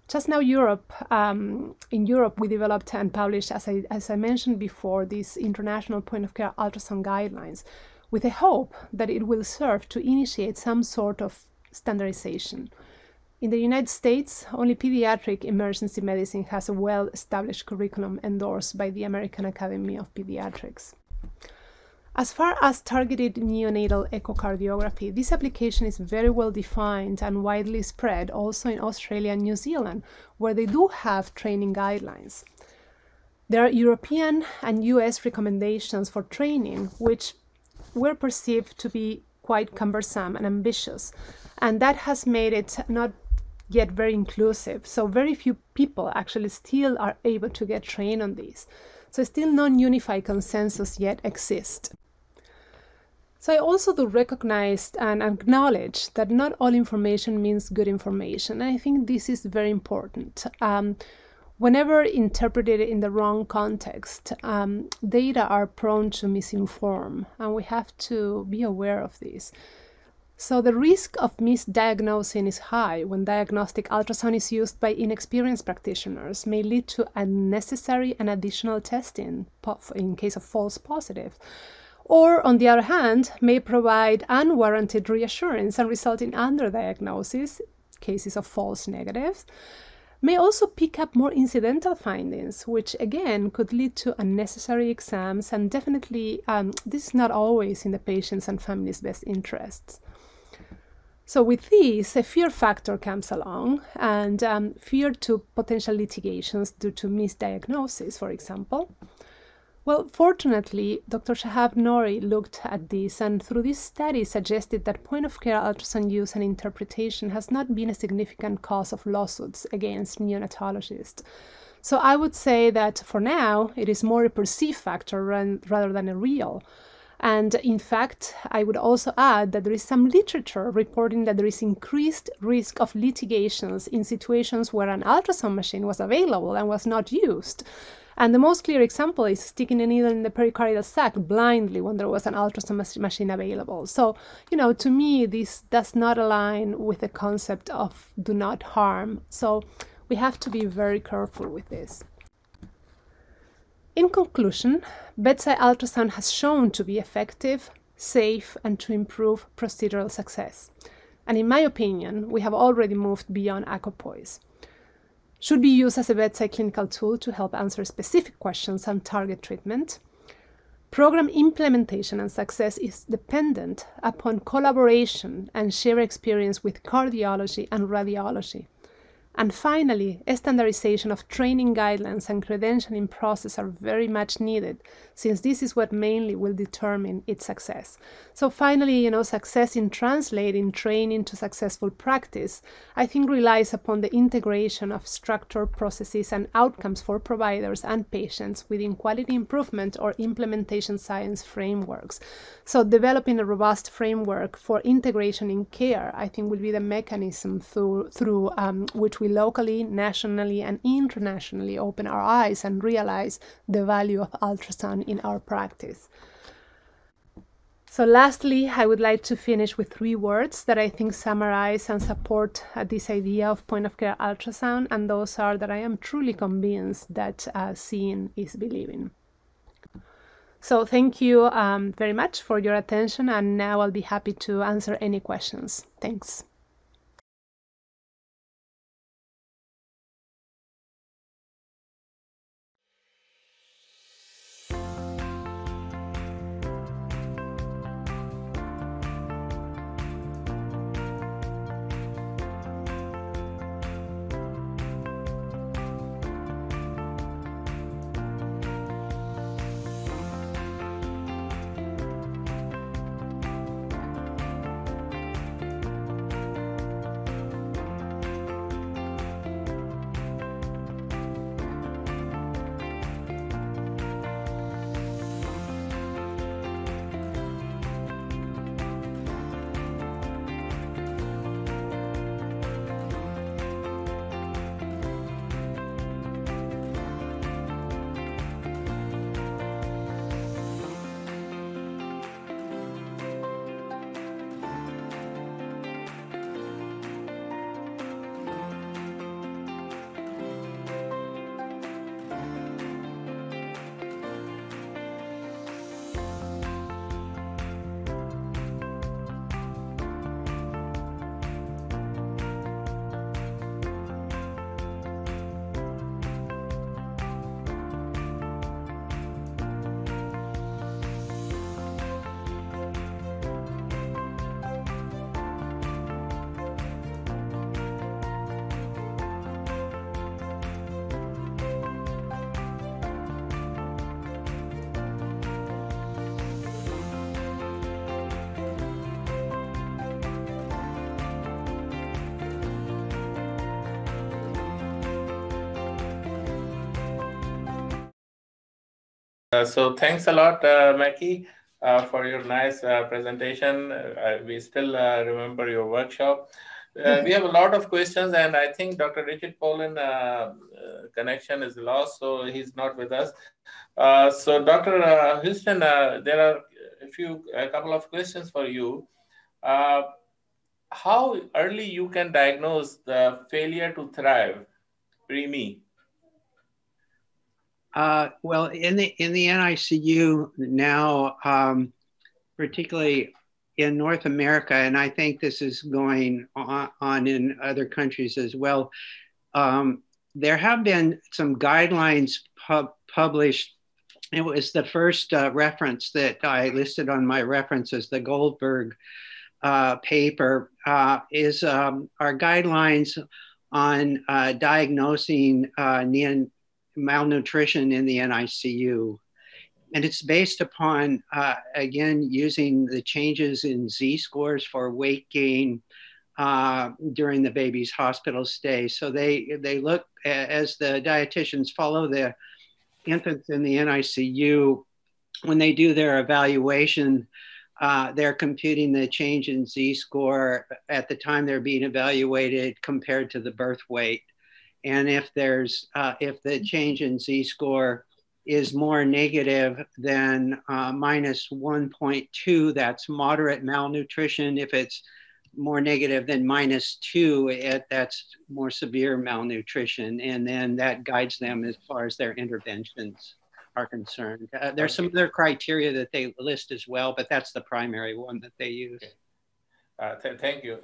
just now in Europe, we developed and published, as I mentioned before, these international point-of-care ultrasound guidelines with a hope that it will serve to initiate some sort of standardization. In the United States, only pediatric emergency medicine has a well-established curriculum endorsed by the American Academy of Pediatrics. As far as targeted neonatal echocardiography, this application is very well defined and widely spread also in Australia and New Zealand, where they do have training guidelines. There are European and US recommendations for training, which were perceived to be quite cumbersome and ambitious, and that has made it not yet very inclusive. So very few people actually still are able to get trained on these. So still non-unified consensus yet exists. So I also do recognize and acknowledge that not all information means good information. And I think this is very important. Whenever interpreted in the wrong context, data are prone to misinform, and we have to be aware of this. So the risk of misdiagnosing is high when diagnostic ultrasound is used by inexperienced practitioners, may lead to unnecessary and additional testing in case of false positives. Or, on the other hand, may provide unwarranted reassurance and result in underdiagnosis, cases of false negatives. may also pick up more incidental findings, which again could lead to unnecessary exams, and definitely this is not always in the patient's and family's best interests. So with this, a fear factor comes along, and fear to potential litigations due to misdiagnosis, for example. Well, fortunately, Dr. Shahab Nouri looked at this, and through this study suggested that point-of-care ultrasound use and interpretation has not been a significant cause of lawsuits against neonatologists. So I would say that for now, it is more a perceived factor rather than a real. And in fact, I would also add that there is some literature reporting that there is increased risk of litigations in situations where an ultrasound machine was available and was not used. And the most clear example is sticking a needle in the pericardial sac blindly when there was an ultrasound machine available. So, to me, this does not align with the concept of do not harm. So we have to be very careful with this. In conclusion, bedside ultrasound has shown to be effective, safe, and to improve procedural success. And in my opinion, we have already moved beyond equipoise. Should be used as a bedside clinical tool to help answer specific questions and target treatment. Program implementation and success is dependent upon collaboration and shared experience with cardiology and radiology. And finally, a standardization of training guidelines and credentialing process are very much needed, since this is what mainly will determine its success. So finally, success in translating training to successful practice, I think relies upon the integration of structured processes and outcomes for providers and patients within quality improvement or implementation science frameworks. So developing a robust framework for integration in care, I think, will be the mechanism through which we locally, nationally, and internationally open our eyes and realize the value of ultrasound in our practice. So lastly, I would like to finish with 3 words that I think summarize and support this idea of point-of-care ultrasound, and those are that I am truly convinced that seeing is believing. So thank you very much for your attention, and now I'll be happy to answer any questions. Thanks. So thanks a lot, Mackie, for your nice presentation. We still remember your workshop. We have a lot of questions, and I think Dr. Richard Pollan connection is lost, so he's not with us. So Dr. Houston, there are a couple of questions for you. How early you can diagnose the failure to thrive, pre-me? Well, in the NICU now, particularly in North America, and I think this is going on in other countries as well, there have been some guidelines published. It was the first reference that I listed on my references, the Goldberg paper, are guidelines on diagnosing malnutrition in the NICU. And it's based upon, again, using the changes in Z-scores for weight gain during the baby's hospital stay. So they look, as the dietitians follow the infants in the NICU, when they do their evaluation, they're computing the change in Z-score at the time they're being evaluated compared to the birth weight. And if the change in Z-score is more negative than minus 1.2, that's moderate malnutrition. If it's more negative than minus 2, that's more severe malnutrition. And then that guides them as far as their interventions are concerned. There's some other criteria that they list as well, but that's the primary one that they use. Thank you.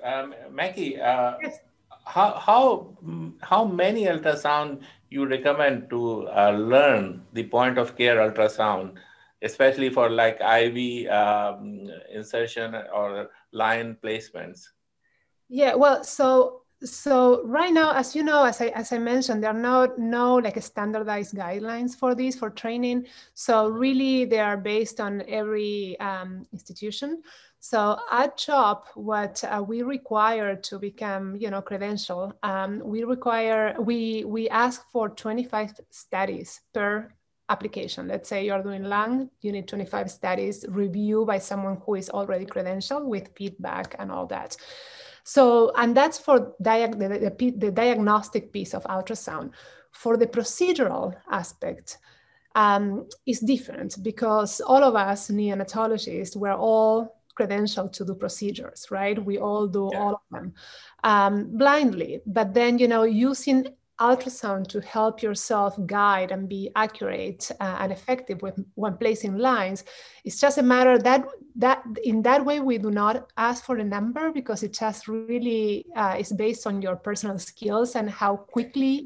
Mackie, Yes. how many ultrasound you recommend to learn the point of care ultrasound, especially for like IV insertion or line placements? Yeah, well, so right now, as you know, as I mentioned, there are no like standardized guidelines for this for training. So really, they are based on every institution. So at CHOP, what we require to become, credential, we ask for 25 studies per application. Let's say you're doing lung, you need 25 studies reviewed by someone who is already credentialed with feedback and all that. So, and that's for the diagnostic piece of ultrasound. For the procedural aspect, is different because all of us neonatologists, we're all credentialed to do procedures, right? We all do all of them blindly. But then, using ultrasound to help yourself guide and be accurate and effective when placing lines, it's just a matter that in that way we do not ask for a number because it just really is based on your personal skills and how quickly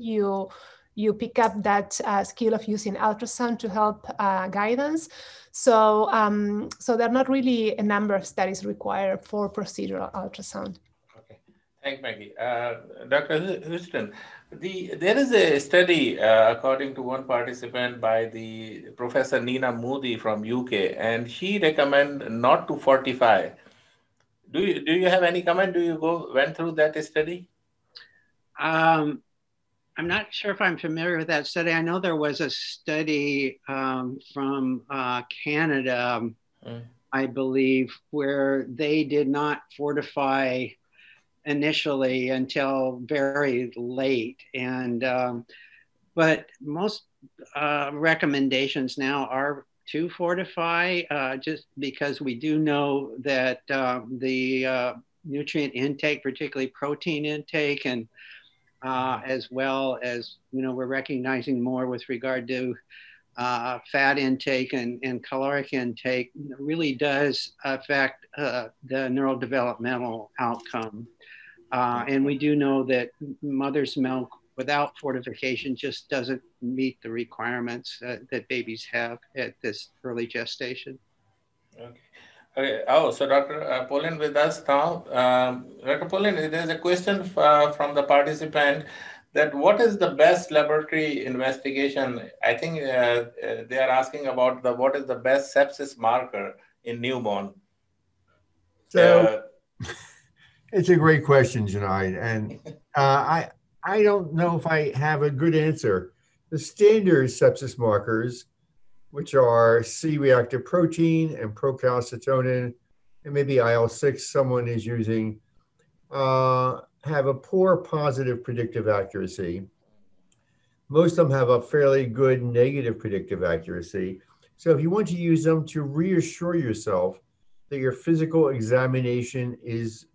you pick up that skill of using ultrasound to help guidance. So there are not really a number of studies required for procedural ultrasound. Okay, thank Maggie. Dr. Houston, there is a study, according to one participant, by the Professor Nina Moody from UK, and she recommend not to fortify. Do you have any comment? Do you went through that study? I'm not sure if I'm familiar with that study. I know there was a study from Canada, I believe, where they did not fortify initially until very late. And but most recommendations now are to fortify, just because we do know that the nutrient intake, particularly protein intake, and as well as, we're recognizing more with regard to fat intake and caloric intake, really does affect the neurodevelopmental outcome. And we do know that mother's milk without fortification just doesn't meet the requirements that babies have at this early gestation. Okay. Oh, so Dr. Poland with us now. Dr. Poland, there's a question from the participant that what is the best laboratory investigation? I think they are asking about what is the best sepsis marker in newborn? So it's a great question, Junaid. And I don't know if I have a good answer. The standard sepsis markers, which are C-reactive protein and procalcitonin, and maybe IL-6 someone is using, have a poor positive predictive accuracy. Most of them have a fairly good negative predictive accuracy. So if you want to use them to reassure yourself that your physical examination is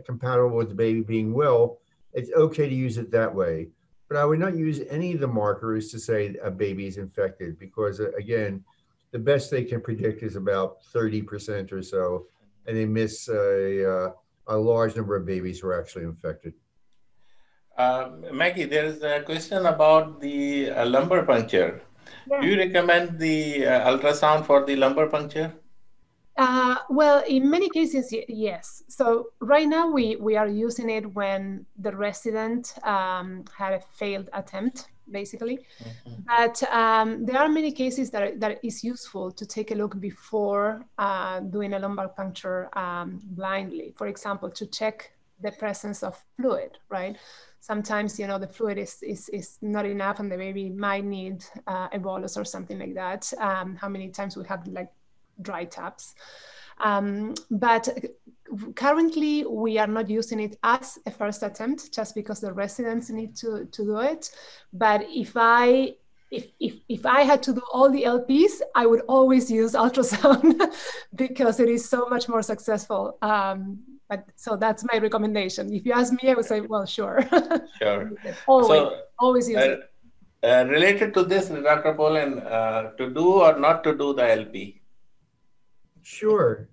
compatible with the baby being well, it's okay to use it that way. But I would not use any of the markers to say a baby is infected because, again, the best they can predict is about 30% or so, and they miss a large number of babies who are actually infected. Maggie, there is a question about the lumbar puncture. Do Yeah. you recommend the ultrasound for the lumbar puncture? Well, in many cases, yes. So right now we are using it when the resident had a failed attempt, basically. Mhm. But there are many cases that is useful to take a look before doing a lumbar puncture blindly. For example, to check the presence of fluid, right? Sometimes, the fluid is not enough and the baby might need a bolus or something like that. How many times we have like dry taps. But currently we are not using it as a first attempt just because the residents need to do it. But if I had to do all the LPs, I would always use ultrasound because it is so much more successful. But so that's my recommendation. If you ask me, I would say, well, sure. Sure. always, So, always use uh, it. related to this, Dr. Poland, to do or not to do the LP? Sure.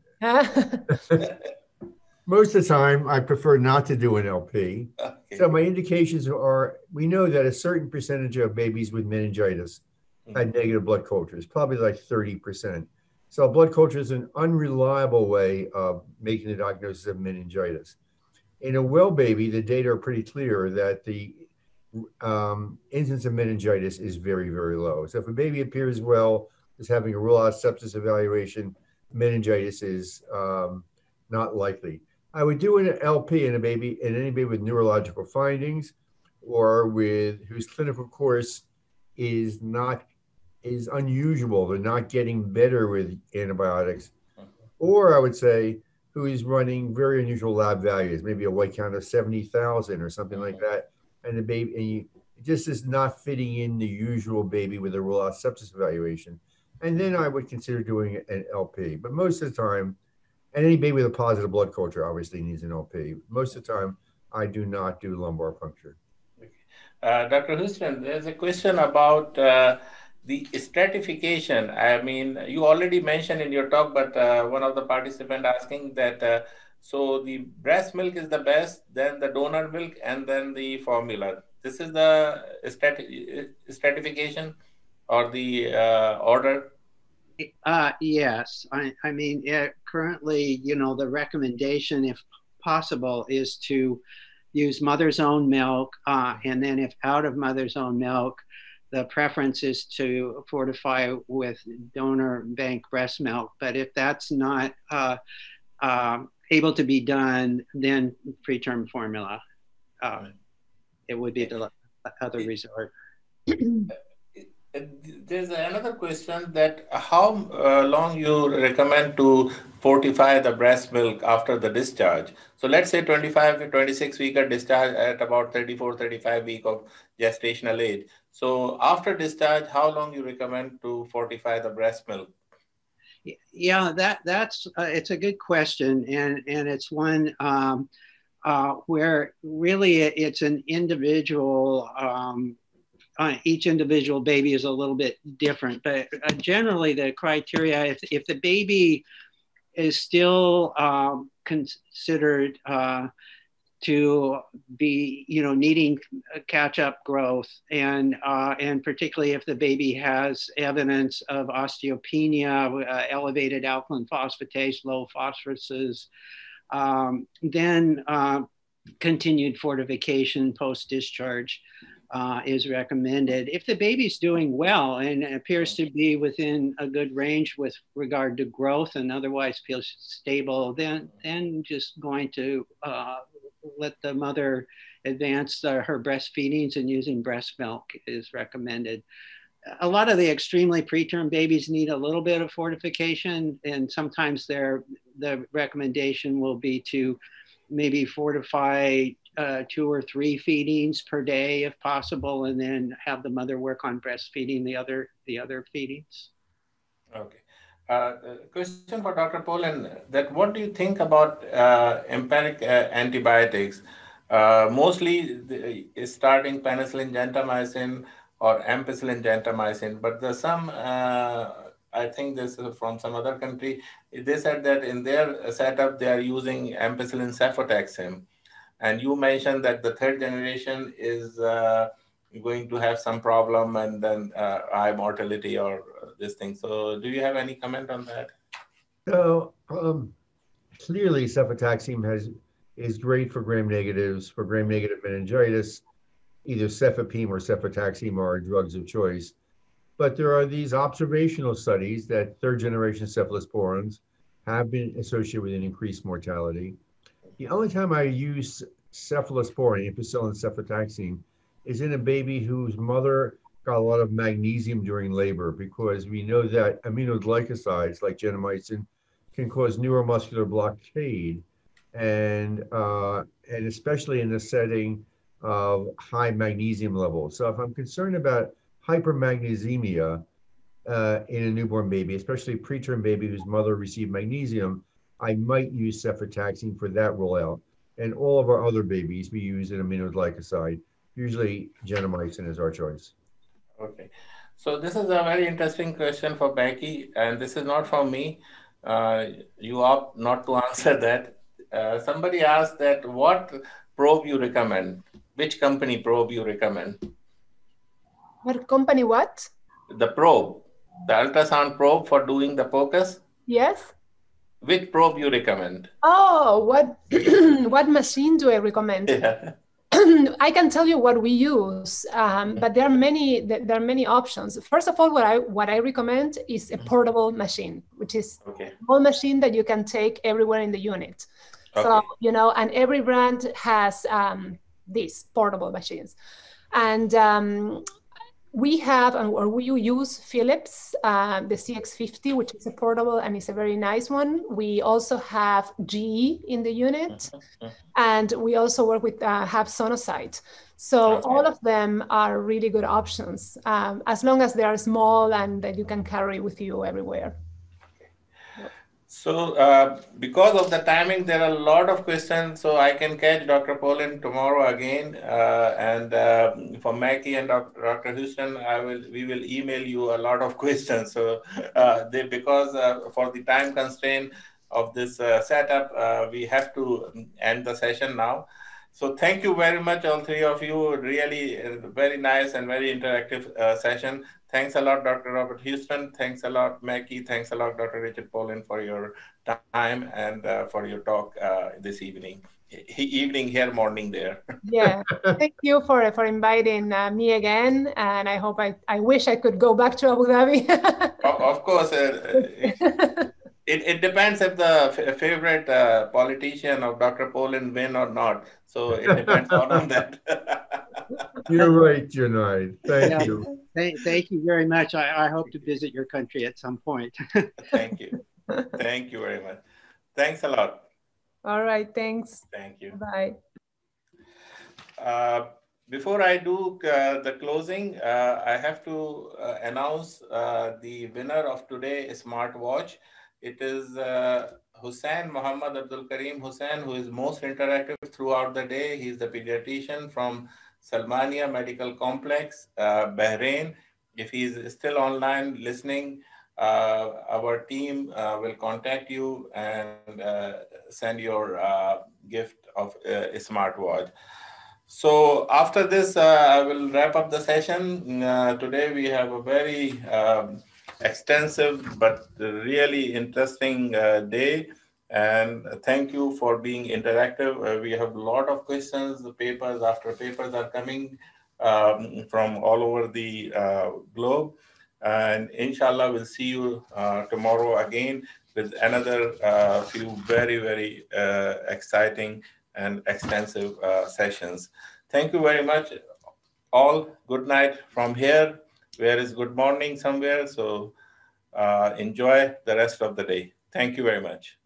Most of the time, I prefer not to do an LP. Okay. So my indications are, we know that a certain percentage of babies with meningitis had negative blood cultures, probably like 30%. So blood culture is an unreliable way of making the diagnosis of meningitis. In a well baby, the data are pretty clear that the incidence of meningitis is very, very low. So if a baby appears well, is having a rule out sepsis evaluation, meningitis is not likely. I would do an LP in any baby with neurological findings or with whose clinical course is not is unusual. They're not getting better with antibiotics. Or I would say who is running very unusual lab values, maybe a white count of 70,000 or something like that. And the baby, it just is not fitting in the usual baby with a rule out sepsis evaluation. And then I would consider doing an LP. But most of the time, and any baby with a positive blood culture obviously needs an LP. Most of the time, I do not do lumbar puncture. Dr. Houston, there's a question about the stratification. I mean, you already mentioned in your talk, but one of the participants asking that so the breast milk is the best, then the donor milk, and then the formula. This is the stratification or the order. Yes, I mean, currently, the recommendation, if possible, is to use mother's own milk, and then if out of mother's own milk, the preference is to fortify with donor bank breast milk. But if that's not able to be done, then preterm formula. It would be the other resort. There's another question that how long you recommend to fortify the breast milk after the discharge. So let's say 25 to 26 week of discharge at about 34, 35 week of gestational age. So after discharge, how long you recommend to fortify the breast milk? Yeah, that's it's a good question, and it's one where really it's an individual. Each individual baby is a little bit different, but generally the criteria, if the baby is still considered to be, needing catch-up growth, and particularly if the baby has evidence of osteopenia, elevated alkaline phosphatase, low phosphoruses, then continued fortification post-discharge is recommended. If the baby's doing well and appears to be within a good range with regard to growth and otherwise feels stable, then just going to let the mother advance her breastfeedings, and using breast milk is recommended. A lot of the extremely preterm babies need a little bit of fortification, and sometimes the recommendation will be to maybe fortify 2 or 3 feedings per day if possible, and then have the mother work on breastfeeding the other feedings. Okay. Question for Dr. Poland, that what do you think about empiric antibiotics? Mostly starting penicillin, gentamicin, or ampicillin, gentamicin, but there's some, I think this is from some other country, they said that in their setup, they are using ampicillin cefotaxime. And you mentioned that the third generation is going to have some problem and then high mortality or this thing. So do you have any comment on that? So clearly cefotaxime is great for gram negatives, for gram negative meningitis. Either cefepime or cefotaxime are drugs of choice. But there are these observational studies that third generation cephalosporins have been associated with an increased mortality. The only time I use cephalosporin, ampicillin cefotaxime, is in a baby whose mother got a lot of magnesium during labor, because we know that aminoglycosides like gentamicin can cause neuromuscular blockade, and especially in the setting of high magnesium levels. So if I'm concerned about hypermagnesemia in a newborn baby, especially a preterm baby whose mother received magnesium, I might use cefotaxime for that rollout. And all of our other babies, we use an aminoglycoside. Usually gentamicin is our choice. Okay. So this is a very interesting question for Becky, and this is not from me. You opt not to answer that. Somebody asked that what probe you recommend, which company probe you recommend? What company what? The probe, the ultrasound probe for doing the POCUS. Yes. Which probe you recommend? Oh, what what machine do I recommend? Yeah. I can tell you what we use, but there are many options. First of all, what I recommend is a portable machine, which is Okay. a small machine that you can take everywhere in the unit. So, Okay. you know, and every brand has these portable machines. And we have, or we use Philips, the CX50, which is a portable and it's a very nice one. We also have GE in the unit, and we also work with have Sonosite. So Okay. all of them are really good options, as long as they are small and that you can carry with you everywhere. So, because of the timing, there are a lot of questions. So I can catch Dr. Poland tomorrow again, and for Mackie and Dr. Houston, we will email you a lot of questions. So, because for the time constraint of this setup, we have to end the session now. So thank you very much, all three of you. Really very nice and very interactive session. Thanks a lot, Dr. Robert Houston. Thanks a lot, Mackie. Thanks a lot, Dr. Richard Poland, for your time and for your talk this evening. Evening here, morning there. Yeah, thank you for inviting me again, and I hope I wish I could go back to Abu Dhabi. Of course, it depends if the favorite politician of Dr. Poland win or not. So it depends on that. You're right, Junaid. Thank you. Thank you very much. I hope to visit your country at some point. Thank you. Thank you very much. Thanks a lot. All right, thanks. Thank you. Bye. Before I do the closing, I have to announce the winner of today's smartwatch. It is Hussain Muhammad Abdul Karim Hussain, who is most interactive throughout the day. He's the pediatrician from Salmania Medical Complex, Bahrain. If he's still online listening, our team will contact you and send your gift of a smartwatch. So after this, I will wrap up the session. Today we have a very extensive but really interesting day. And thank you for being interactive. We have a lot of questions. The papers after papers are coming from all over the globe. And inshallah, we'll see you tomorrow again with another few very, very exciting and extensive sessions. Thank you very much. All good night from here. Where is good morning somewhere? So enjoy the rest of the day. Thank you very much.